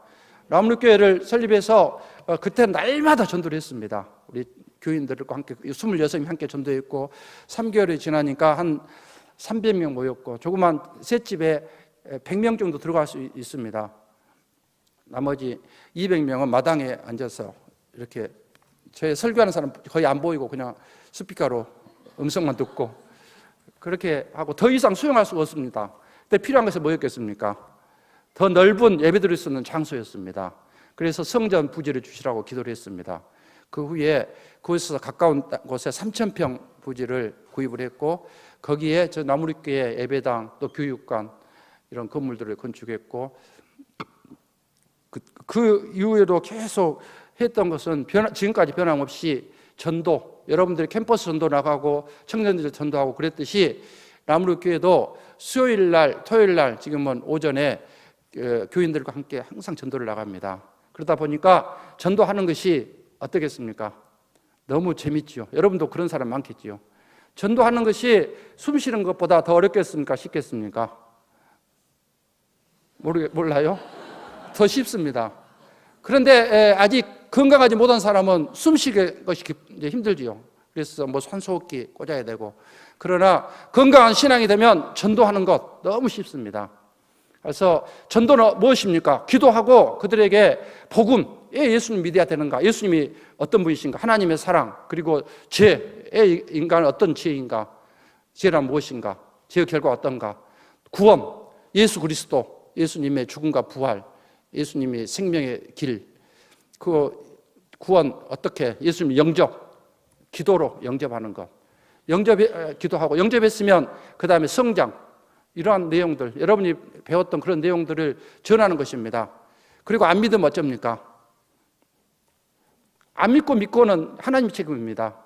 라무르교회를 설립해서 그때 날마다 전도를 했습니다. 우리 교인들과 함께 26명이 함께 전도했고 3개월이 지나니까 한 300명 모였고 조그만 셋집에 100명 정도 들어갈 수 있습니다. 나머지 200명은 마당에 앉아서 이렇게 제 설교하는 사람 거의 안 보이고 그냥 스피커로 음성만 듣고 그렇게 하고 더 이상 수용할 수가 없습니다. 그때 필요한 것이 뭐였겠습니까? 더 넓은 예배드릴 수 있는 장소였습니다. 그래서 성전 부지를 주시라고 기도를 했습니다. 그 후에 그곳에서 가까운 곳에 3,000평 부지를 구입을 했고 거기에 저 나무리교회 예배당 또 교육관 이런 건물들을 건축했고 그 이후에도 계속 했던 것은 지금까지 변함없이 전도, 여러분들이 캠퍼스 전도 나가고 청년들 전도하고 그랬듯이 라무르교회도 수요일 날, 토요일 날 지금은 오전에 교인들과 함께 항상 전도를 나갑니다. 그러다 보니까 전도하는 것이 어떻겠습니까? 너무 재밌지요. 여러분도 그런 사람 많겠지요. 전도하는 것이 숨 쉬는 것보다 더 어렵겠습니까? 쉽겠습니까? 몰라요? 더 쉽습니다. 그런데 아직 건강하지 못한 사람은 숨 쉬는 것이 이제 힘들지요. 그래서 뭐 산소호흡기 꽂아야 되고. 그러나 건강한 신앙이 되면 전도하는 것 너무 쉽습니다. 그래서 전도는 무엇입니까? 기도하고 그들에게 복음, 예수님 믿어야 되는가? 예수님이 어떤 분이신가? 하나님의 사랑, 그리고 죄의 인간은 어떤 죄인가? 죄란 무엇인가? 죄의 결과가 어떤가? 구원, 예수 그리스도, 예수님의 죽음과 부활, 예수님이 생명의 길, 그 구원 어떻게? 예수님 영접, 기도로 영접하는 것. 기도하고 영접했으면 그 다음에 성장, 이러한 내용들, 여러분이 배웠던 그런 내용들을 전하는 것입니다. 그리고 안 믿으면 어쩝니까? 안 믿고는 하나님의 책임입니다.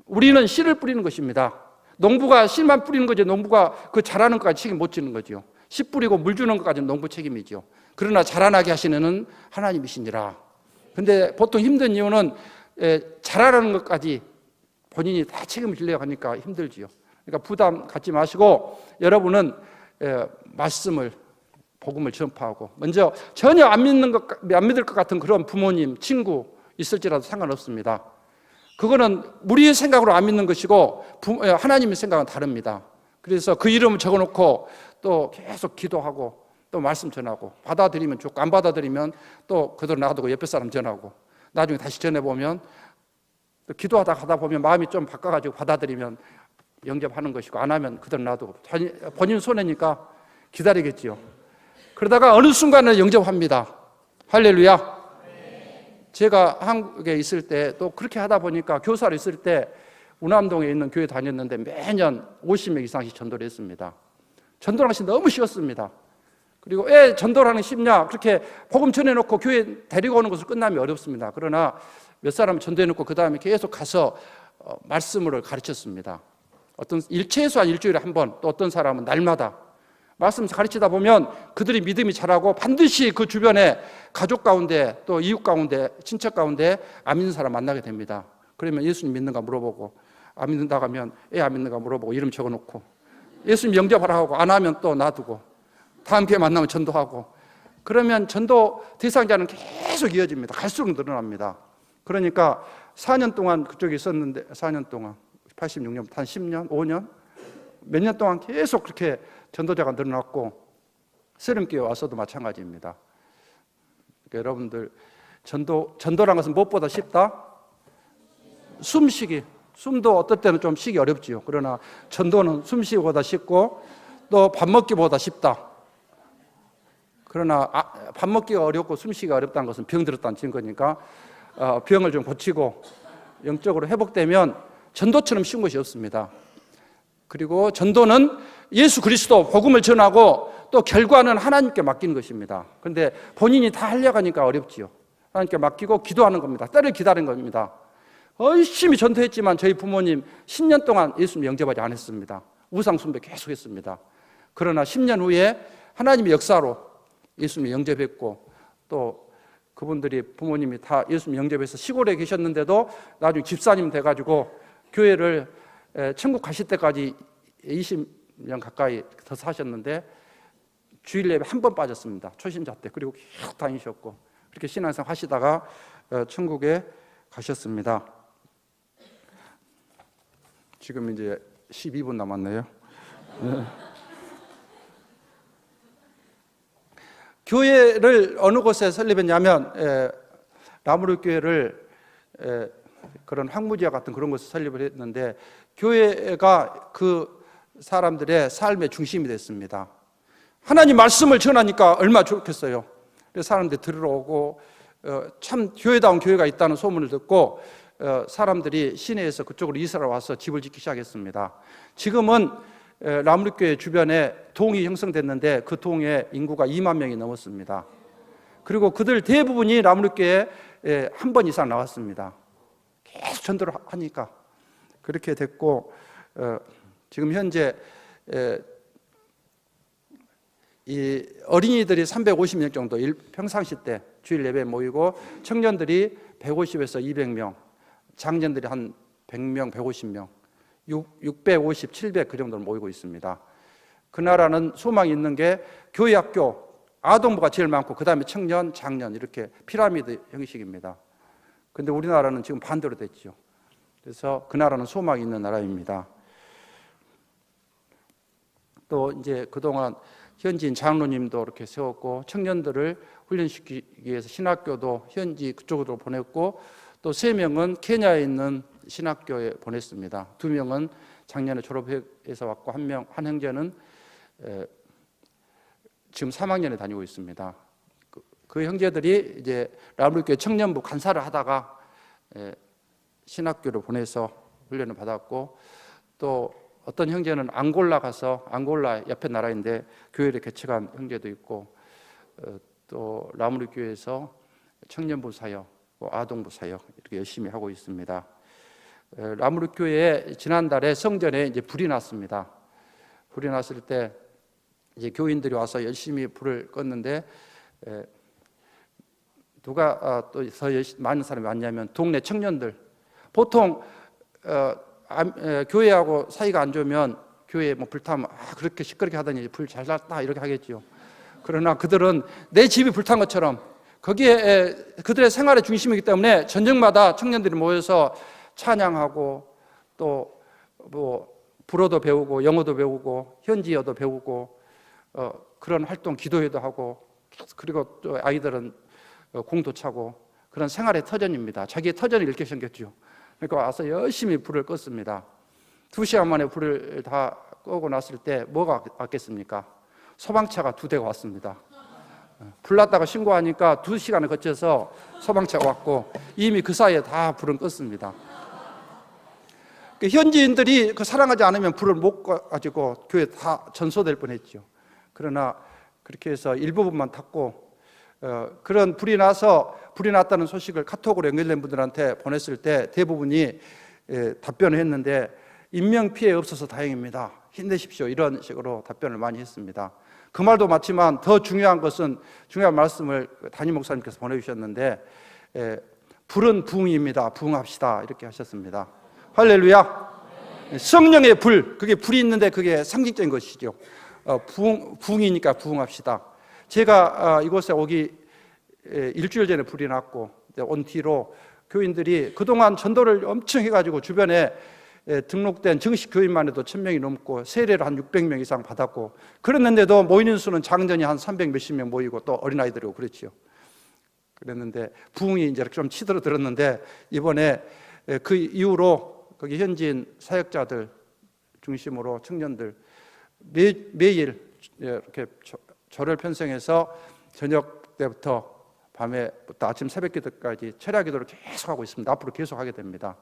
우리는 씨를 뿌리는 것입니다. 농부가 씨만 뿌리는 거지, 농부가 그 자라는 것까지 책임 못 지는 거죠. 씨 뿌리고 물 주는 것까지는 농부 책임이죠. 그러나 자라나게 하시는 이는 하나님이시니라. 근데 보통 힘든 이유는 자라는 것까지 본인이 다 책임을 지려고 하니까 힘들지요. 그러니까 부담 갖지 마시고 여러분은 말씀을, 복음을 전파하고, 먼저 전혀 안 믿을 것 같은 그런 부모님, 친구 있을지라도 상관없습니다. 그거는 우리의 생각으로 안 믿는 것이고 하나님의 생각은 다릅니다. 그래서 그 이름을 적어놓고 또 계속 기도하고 또 말씀 전하고, 받아들이면 좋고 안 받아들이면 또 그대로 놔두고 옆에 사람 전하고, 나중에 다시 전해보면 또 기도하다 가다 보면 마음이 좀 바꿔가지고 받아들이면 영접하는 것이고, 안 하면 그대로 놔두고, 본인 손해니까 기다리겠지요. 그러다가 어느 순간에 영접합니다. 할렐루야. 제가 한국에 있을 때 또 그렇게 하다 보니까, 교사로 있을 때 운암동에 있는 교회 다녔는데 매년 50명 이상씩 전도를 했습니다. 전도하는 것이 너무 쉬웠습니다. 그리고 왜 전도하는 게 쉽냐? 그렇게 복음 전해놓고 교회 데리고 오는 것으로 끝나면 어렵습니다. 그러나 몇 사람 전도해놓고 그 다음에 계속 가서 말씀을 가르쳤습니다. 어떤 최소한 일주일에 한 번, 또 어떤 사람은 날마다 말씀 가르치다 보면 그들이 믿음이 자라고 반드시 그 주변에 가족 가운데, 또 이웃 가운데, 친척 가운데 안 믿는 사람 만나게 됩니다. 그러면 예수님 믿는가 물어보고, 안 믿는다고 하면 안 믿는가 물어보고 이름 적어놓고, 예수님 영접하라 하고 안 하면 또 놔두고, 다음 기회에 만나면 전도하고, 그러면 전도 대상자는 계속 이어집니다. 갈수록 늘어납니다. 그러니까 4년 동안 그쪽에 있었는데, 4년 동안 86년, 한 10년, 5년, 몇 년 동안 계속 그렇게 전도자가 늘어났고, 세름교회 와서도 마찬가지입니다. 그러니까 여러분들 전도라는 것은 무엇보다 쉽다? 숨도 어떨 때는 좀 쉬기 어렵지요. 그러나 전도는 숨쉬기보다 쉽고 또 밥 먹기보다 쉽다. 그러나 밥 먹기가 어렵고 숨쉬기가 어렵다는 것은 병 들었다는 증거니까 병을 좀 고치고 영적으로 회복되면 전도처럼 쉬운 것이 없습니다. 그리고 전도는 예수 그리스도 복음을 전하고 또 결과는 하나님께 맡기는 것입니다. 그런데 본인이 다 하려고 하니까 어렵지요. 하나님께 맡기고 기도하는 겁니다. 때를 기다리는 겁니다. 열심히 전도했지만 저희 부모님 10년 동안 예수님 영접하지 않았습니다. 우상 숭배 계속 했습니다. 그러나 10년 후에 하나님의 역사로 예수님 영접했고, 또 그분들이 부모님이 다 예수님 영접해서 시골에 계셨는데도 나중에 집사님 돼가지고 교회를 천국 가실 때까지 20년 가까이 더 사셨는데 주일 예배 한 번 빠졌습니다. 초신자 때. 그리고 계속 다니셨고 그렇게 신앙생활 하시다가 천국에 가셨습니다. 지금 이제 12분 남았네요. 교회를 어느 곳에 설립했냐면 라무르 교회를 그런 황무지와 같은 그런 곳에 설립을 했는데, 교회가 그 사람들의 삶의 중심이 됐습니다. 하나님 말씀을 전하니까 얼마나 좋겠어요. 그래서 사람들이 들으러 오고 참 교회다운 교회가 있다는 소문을 듣고 사람들이 시내에서 그쪽으로 이사를 와서 집을 짓기 시작했습니다. 지금은 라무르교회 주변에 동이 형성됐는데 그 동에 인구가 2만 명이 넘었습니다. 그리고 그들 대부분이 라무르교회에 한 번 이상 나왔습니다. 계속 전도를 하니까 그렇게 됐고, 지금 현재 이 어린이들이 350명 정도 평상시 때 주일 예배에 모이고 청년들이 150에서 200명, 장년들이 한 100명, 150명, 650, 700 그 정도로 모이고 있습니다. 그 나라는 소망이 있는 게 교회, 학교, 아동부가 제일 많고 그 다음에 청년, 장년 이렇게 피라미드 형식입니다. 그런데 우리나라는 지금 반대로 됐죠. 그래서 그 나라는 소망이 있는 나라입니다. 또 이제 그동안 현지인 장로님도 이렇게 세웠고 청년들을 훈련시키기 위해서 신학교도 현지 그쪽으로 보냈고 또 3명은 케냐에 있는 신학교에 보냈습니다. 2명은 작년에 졸업해서 왔고 한 형제는 지금 3학년에 다니고 있습니다. 그 형제들이 이제 라물교회 청년부 간사를 하다가 신학교를 보내서 훈련을 받았고 또 어떤 형제는 앙골라 가서 앙골라 옆에 나라인데 교회를 개척한 형제도 있고 또 라무르 교회에서 청년부 사역, 아동부 사역 이렇게 열심히 하고 있습니다. 라무르 교회에 지난달에 성전에 이제 불이 났습니다. 불이 났을 때 이제 교인들이 와서 열심히 불을 껐는데 누가 또 더 많은 사람이 왔냐면 동네 청년들. 보통 교회하고 사이가 안 좋으면 교회에 뭐 불타면 그렇게 시끄럽게 하더니 불 잘 났다 이렇게 하겠죠. 그러나 그들은 내 집이 불탄 것처럼 거기에 그들의 생활의 중심이기 때문에 저녁마다 청년들이 모여서 찬양하고 또 뭐 불어도 배우고 영어도 배우고 현지어도 배우고 그런 활동 기도회도 하고 그리고 또 아이들은 공도 차고 그런 생활의 터전입니다. 자기의 터전을 이렇게 생겼죠. 그러니까 와서 열심히 불을 껐습니다. 2시간 만에 불을 다 끄고 났을 때 뭐가 왔겠습니까? 소방차가 2대가 왔습니다. 불났다가 신고하니까 2시간을 거쳐서 소방차가 왔고 이미 그 사이에 다 불은 껐습니다. 현지인들이 그 사랑하지 않으면 불을 못 가지고 교회 다 전소될 뻔했죠. 그러나 그렇게 해서 일부분만 탔고 그런 불이 났다는 소식을 카톡으로 연결된 분들한테 보냈을 때 대부분이 답변을 했는데 인명피해 없어서 다행입니다. 힘내십시오. 이런 식으로 답변을 많이 했습니다. 그 말도 맞지만 더 중요한 말씀을 담임 목사님께서 보내주셨는데 불은 부흥입니다. 부흥합시다. 이렇게 하셨습니다. 할렐루야. 성령의 불, 그게 불이 있는데 그게 상징적인 것이죠. 부흥이니까 부흥합시다. 제가 이곳에 오기 일주일 전에 불이 났고 온 뒤로 교인들이 그동안 전도를 엄청 해가지고 주변에 등록된 정식 교인만 해도 1000명이 넘고 세례를 한 600명 이상 받았고 그랬는데도 모이는 수는 장전이 한 300 몇십 명 모이고 또 어린아이들이고 그랬죠. 그랬는데 부흥이 이제 좀 치들어들었는데 이번에 그 이후로 거기 현지인 사역자들 중심으로 청년들 매일 이렇게 절을 편성해서 저녁 때부터 밤에부터 아침 새벽 기도까지 철야 기도를 계속하고 있습니다. 앞으로 계속하게 됩니다.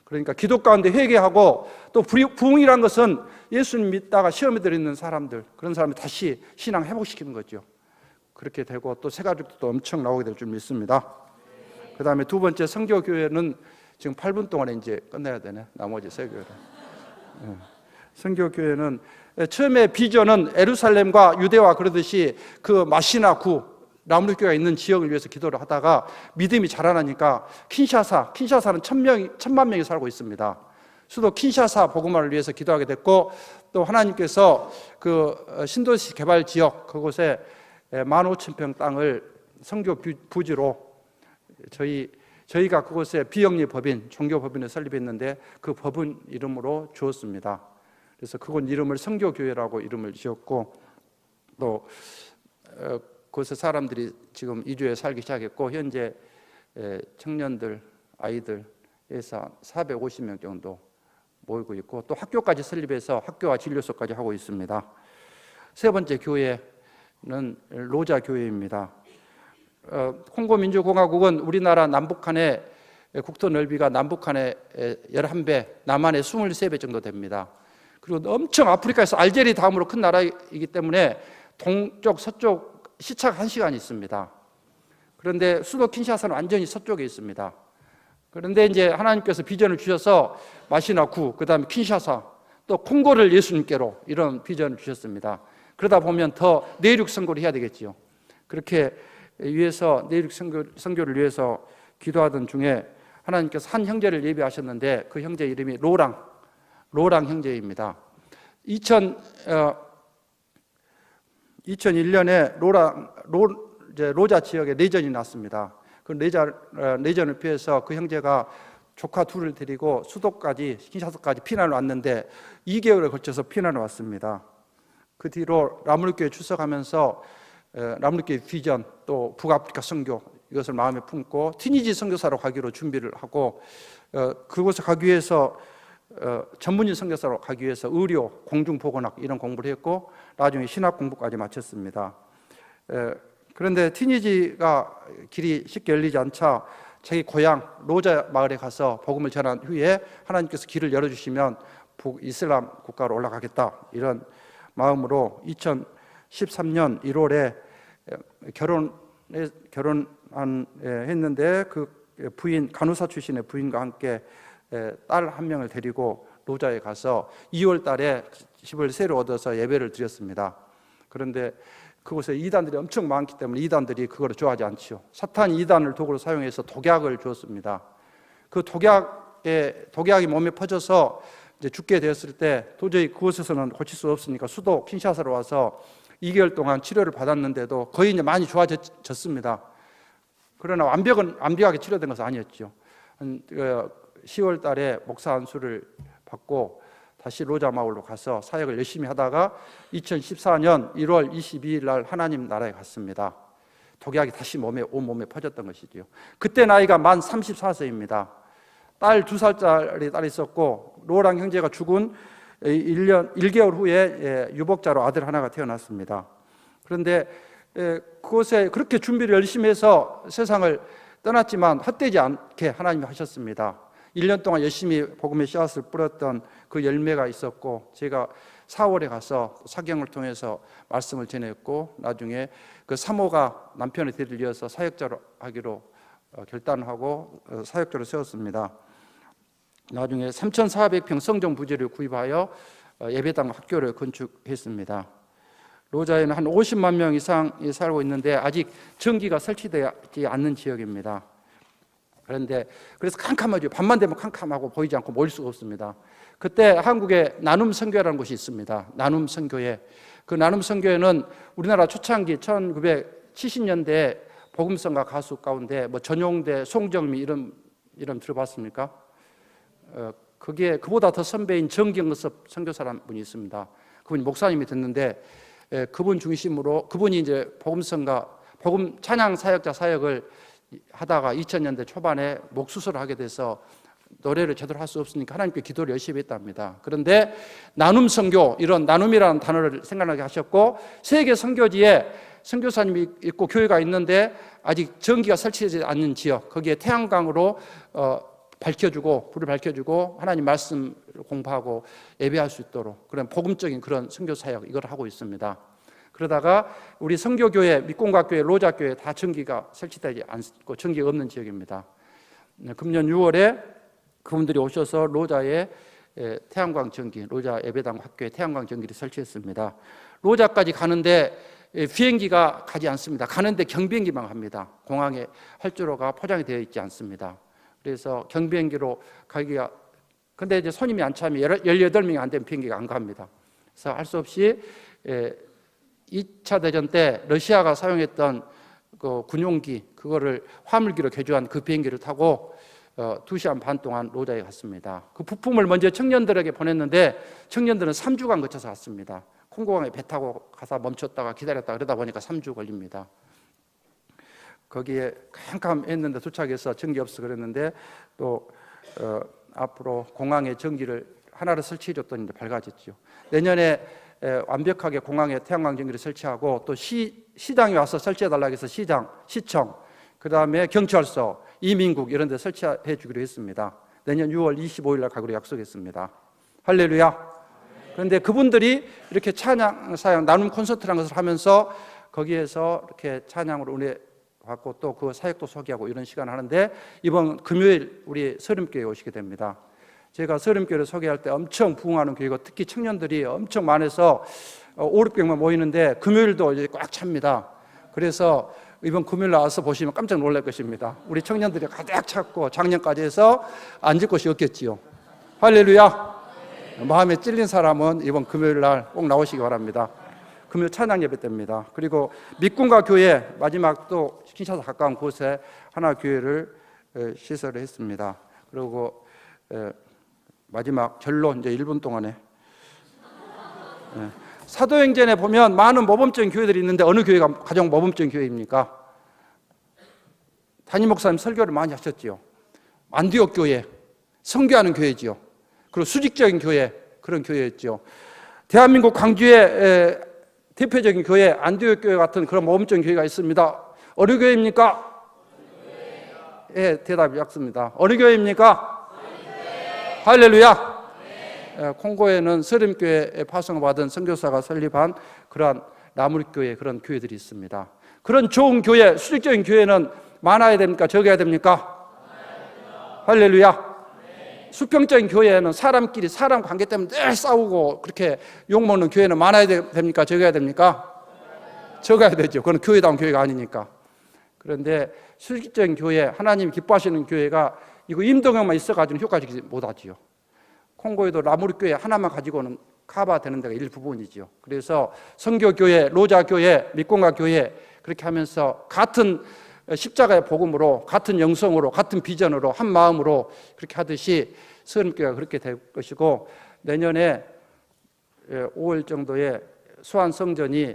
그러니까 기도 가운데 회개하고 또 부흥이란 것은 예수님 믿다가 시험에 들어있는 사람들 그런 사람을 다시 신앙 회복시키는 거죠. 그렇게 되고 또 새 가족도 엄청 나오게 될 줄 믿습니다. 그 다음에 두 번째 선교교회는 지금 8분 동안에 이제 끝내야 되네. 나머지 세 교회는. 선교교회는 처음에 비전은 예루살렘과 유대와 그러듯이 그 마시나 구 라무르교회가 있는 지역을 위해서 기도를 하다가 믿음이 자라나니까 킨샤사는 1000만 명이 살고 있습니다. 수도 킨샤사 복음화를 위해서 기도하게 됐고 또 하나님께서 그 신도시 개발 지역 그곳에 15,000평 땅을 선교 부지로 저희가 그곳에 비영리 법인, 종교 법인을 설립했는데 그 법인 이름으로 주었습니다. 그래서 그곳 이름을 선교교회라고 이름을 지었고 또 그곳에 사람들이 지금 이주해 살기 시작했고 현재 청년들, 아이들에서 450명 정도 모이고 있고 또 학교까지 설립해서 학교와 진료소까지 하고 있습니다. 세 번째 교회는 로자 교회입니다. 콩고 민주공화국은 우리나라 남북한의 국토 넓이가 남북한의 11배, 남한의 23배 정도 됩니다. 그리고 엄청 아프리카에서 알제리 다음으로 큰 나라이기 때문에 동쪽, 서쪽 시차가 1시간이 있습니다. 그런데 수도 킨샤사는 완전히 서쪽에 있습니다. 그런데 이제 하나님께서 비전을 주셔서 마시나쿠, 그 다음에 킨샤사, 또 콩고를 예수님께로 이런 비전을 주셨습니다. 그러다 보면 더 내륙 선교를 해야 되겠지요. 그렇게 위해서 내륙 선교를 위해서 기도하던 중에 하나님께서 한 형제를 예비하셨는데 그 형제 이름이 로랑 형제입니다. 2001년에 로자 지역에 내전이 났습니다. 그 내전을 피해서 그 형제가 조카 둘을 데리고 수도까지 킨샤사까지 피난을 왔는데 2개월에 걸쳐서 피난을 왔습니다. 그 뒤로 라물교에 출석하면서 라물교의 비전 또 북아프리카 선교 이것을 마음에 품고 티니지 선교사로 가기로 준비를 하고 그곳에 가기 위해서 전문인 선교사로 가기 위해서 의료, 공중보건학 이런 공부를 했고 나중에 신학 공부까지 마쳤습니다. 그런데 티니지가 길이 쉽게 열리지 않자 자기 고향 로자 마을에 가서 복음을 전한 후에 하나님께서 길을 열어주시면 북이슬람 국가로 올라가겠다 이런 마음으로 2013년 1월에 결혼했는데 그 부인 간호사 출신의 부인과 함께 딸 한 명을 데리고 로자에 가서 2월 달에 집을 새로 얻어서 예배를 드렸습니다. 그런데 그곳에 이단들이 엄청 많기 때문에 이단들이 그걸 좋아하지 않지요. 사탄이 이단을 도구로 사용해서 독약을 주었습니다. 그 독약이 몸에 퍼져서 이제 죽게 되었을 때 도저히 그곳에서는 고칠 수 없으니까 수도 킨샤사로 와서 2개월 동안 치료를 받았는데도 거의 이제 많이 좋아졌습니다. 그러나 완벽하게 치료된 것은 아니었죠. 10월 달에 목사 안수를 받고 다시 로자 마을로 가서 사역을 열심히 하다가 2014년 1월 22일 날 하나님 나라에 갔습니다. 독약이 다시 온몸에 퍼졌던 것이죠. 그때 나이가 만 34세입니다. 딸 2살짜리 딸이 있었고 로랑 형제가 죽은 1개월 후에 유복자로 아들 하나가 태어났습니다. 그런데 그곳에 그렇게 준비를 열심히 해서 세상을 떠났지만 헛되지 않게 하나님이 하셨습니다. 1년 동안 열심히 복음의 씨앗을 뿌렸던 그 열매가 있었고 제가 4월에 가서 사경을 통해서 말씀을 전했고 나중에 그 사모가 남편의 뒤를 이어서 사역자로 하기로 결단하고 사역자로 세웠습니다. 나중에 3,400평 성전 부지를 구입하여 예배당 학교를 건축했습니다. 로자에는 한 50만 명 이상이 살고 있는데 아직 전기가 설치되지 않는 지역입니다. 그런데 그래서 캄캄하죠. 밤만 되면 캄캄하고 보이지 않고 모일 수가 없습니다. 그때 한국에 나눔 선교회라는 곳이 있습니다. 나눔 선교회. 그 나눔 선교회는 우리나라 초창기 1970년대 복음성가 가수 가운데 뭐 전용대, 송정미 이름 들어봤습니까? 그게 그보다 더 선배인 정경섭 선교사라는 분이 있습니다. 그분이 목사님이 됐는데 그분 중심으로 그분이 이제 복음성가 복음 찬양 사역자 사역을 하다가 2000년대 초반에 목 수술을 하게 돼서 노래를 제대로 할 수 없으니까 하나님께 기도를 열심히 했답니다. 그런데 나눔 선교, 이런 나눔이라는 단어를 생각나게 하셨고 세계 선교지에 선교사님이 있고 교회가 있는데 아직 전기가 설치되지 않는 지역, 거기에 태양광으로 불을 밝혀주고 하나님 말씀 공부하고 예배할 수 있도록 그런 복음적인 그런 선교 사역 이걸 하고 있습니다. 그러다가 우리 선교교회, 밑공각교회, 로자교회 다 전기가 설치되지 않고 전기가 없는 지역입니다. 금년 6월에 그분들이 오셔서 로자에 태양광 전기, 로자 예배당 학교에 태양광 전기를 설치했습니다. 로자까지 가는데 비행기가 가지 않습니다. 가는데 경비행기만 갑니다. 공항에 활주로가 포장이 되어 있지 않습니다. 그래서 경비행기로 가기가 근데 이제 손님이 안 차면 18명이 안 되면 비행기가 안 갑니다. 그래서 할 수 없이 2차 대전 때 러시아가 사용했던 그 군용기 그거를 화물기로 개조한 그 비행기를 타고 2시간 반 동안 로자에 갔습니다. 그 부품을 먼저 청년들에게 보냈는데 청년들은 3주간 거쳐서 갔습니다. 콩고강에 배 타고 가서 멈췄다가 기다렸다가 그러다 보니까 3주 걸립니다. 거기에 캄캄했는데 도착해서 전기 없어 그랬는데 또 앞으로 공항에 전기를 하나를 설치해 줬더니 밝아졌죠. 내년에 완벽하게 공항에 태양광 전기를 설치하고 또 시장에 와서 설치해 달라고 해서 시청, 그 다음에 경찰서, 이민국 이런 데 설치해 주기로 했습니다. 내년 6월 25일 날 가기로 약속했습니다. 할렐루야. 그런데 그분들이 이렇게 찬양 사역 나눔 콘서트라는 것을 하면서 거기에서 이렇게 찬양으로 은혜 받고 또 그 사역도 소개하고 이런 시간을 하는데 이번 금요일 우리 서림교회에 오시게 됩니다. 제가 서림교회를 소개할 때 엄청 부흥하는 교회고 특히 청년들이 엄청 많아서 5, 600명 모이는데 금요일도 이제 꽉 찹니다. 그래서 이번 금요일 나와서 보시면 깜짝 놀랄 것입니다. 우리 청년들이 가득 찼고 작년까지 해서 앉을 곳이 없겠지요. 할렐루야. 마음에 찔린 사람은 이번 금요일 날 꼭 나오시기 바랍니다. 금요 찬양 예배 때입니다. 그리고 밑군가 교회 마지막 또 킨샤사 가까운 곳에 하나 교회를 시설을 했습니다. 그리고 마지막 결론 이제 1분 동안에 사도행전에 보면 많은 모범적인 교회들이 있는데 어느 교회가 가장 모범적인 교회입니까? 담임 목사님 설교를 많이 하셨지요. 안디옥 교회, 선교하는 교회지요. 그리고 수직적인 교회, 그런 교회였죠. 대한민국 광주의 대표적인 교회 안디옥 교회 같은 그런 모범적인 교회가 있습니다. 어느 교회입니까? 예, 대답이 약습니다. 어느 교회입니까? 할렐루야. 콩고에는 서림교회에 파송받은 선교사가 설립한 그러한 나물교회, 그런 교회들이 있습니다. 그런 좋은 교회, 수직적인 교회는 많아야 됩니까? 적어야 됩니까? 할렐루야. 수평적인 교회는 사람끼리 사람 관계 때문에 늘 싸우고 그렇게 욕먹는 교회는 많아야 됩니까? 적어야 됩니까? 적어야 되죠. 그건 교회다운 교회가 아니니까. 그런데 수직적인 교회, 하나님이 기뻐하시는 교회가 이거 임동형만 있어가지고 효과적이지 못하지요. 콩고에도 라무르교회 하나만 가지고는 커버되는 데가 일부분이죠. 그래서 선교교회, 로자교회, 밑공가교회 그렇게 하면서 같은 십자가의 복음으로, 같은 영성으로, 같은 비전으로, 한 마음으로 그렇게 하듯이 서른교회가 그렇게 될 것이고, 내년에 5월 정도에 수안성전이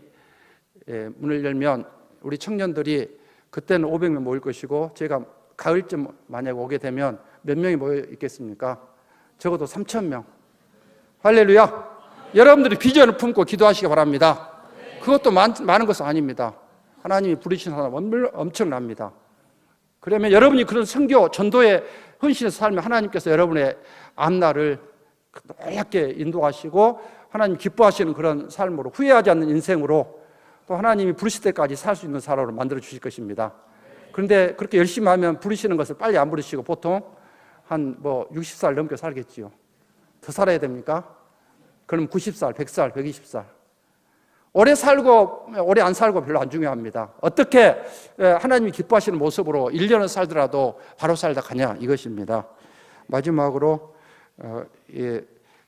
문을 열면 우리 청년들이 그때는 500명 모일 것이고, 제가 가을쯤 만약 오게 되면 몇 명이 모여 있겠습니까? 적어도 3,000명. 할렐루야. 여러분들이 비전을 품고 기도하시기 바랍니다. 그것도 많은 것은 아닙니다. 하나님이 부르신 사람 엄청납니다. 그러면 여러분이 그런 선교, 전도에 헌신해서 살면 하나님께서 여러분의 앞날을 놀랍게 인도하시고 하나님 기뻐하시는 그런 삶으로, 후회하지 않는 인생으로, 또 하나님이 부르실 때까지 살 수 있는 사람으로 만들어 주실 것입니다. 그런데 그렇게 열심히 하면 부르시는 것을 빨리 안 부르시고 보통 한 60살 넘게 살겠지요. 더 살아야 됩니까? 그럼 90살, 100살, 120살. 오래 살고 오래 안 살고 별로 안 중요합니다. 어떻게 하나님이 기뻐하시는 모습으로 1년을 살더라도 바로 살다 가냐, 이것입니다. 마지막으로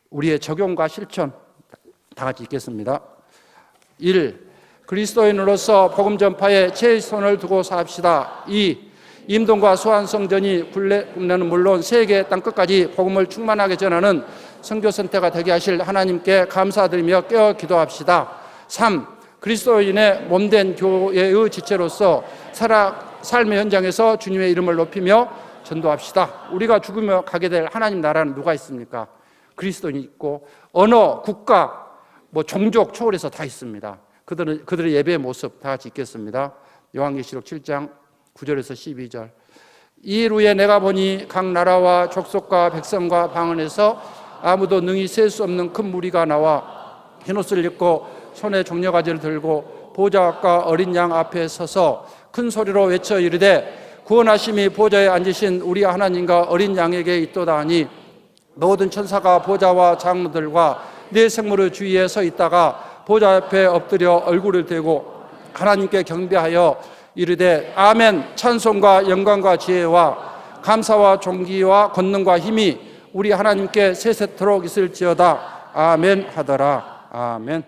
우리의 적용과 실천 다 같이 읽겠습니다. 1. 그리스도인으로서 복음 전파에 최선을 두고 삽시다. 2. 임동과 수안성전이 국내는 물론 세계 땅끝까지 복음을 충만하게 전하는 선교 선택가 되게 하실 하나님께 감사드리며 깨어 기도합시다. 3. 그리스도인의 몸된 교회의 지체로서 삶의 현장에서 주님의 이름을 높이며 전도합시다. 우리가 죽으며 가게 될 하나님 나라는 누가 있습니까? 그리스도인이 있고 언어, 국가, 종족 초월해서 다 있습니다. 그들의 예배의 모습 다 같이 읽겠습니다. 요한계시록 7장 9절에서 12절. 이 일 후에 내가 보니 각 나라와 족속과 백성과 방언에서 아무도 능히 셀 수 없는 큰 무리가 나와 흰옷을 입고 손에 종려가지를 들고 보좌과 어린 양 앞에 서서 큰 소리로 외쳐 이르되 구원하심이 보좌에 앉으신 우리 하나님과 어린 양에게 있도다 하니 모든 천사가 보좌와 장로들과 네 생물의 주위에 서 있다가 보좌 앞에 엎드려 얼굴을 대고 하나님께 경배하여 이르되 아멘. 찬송과 영광과 지혜와 감사와 존귀와 권능과 힘이 우리 하나님께 세세토록 있을지어다. 아멘 하더라. 아멘.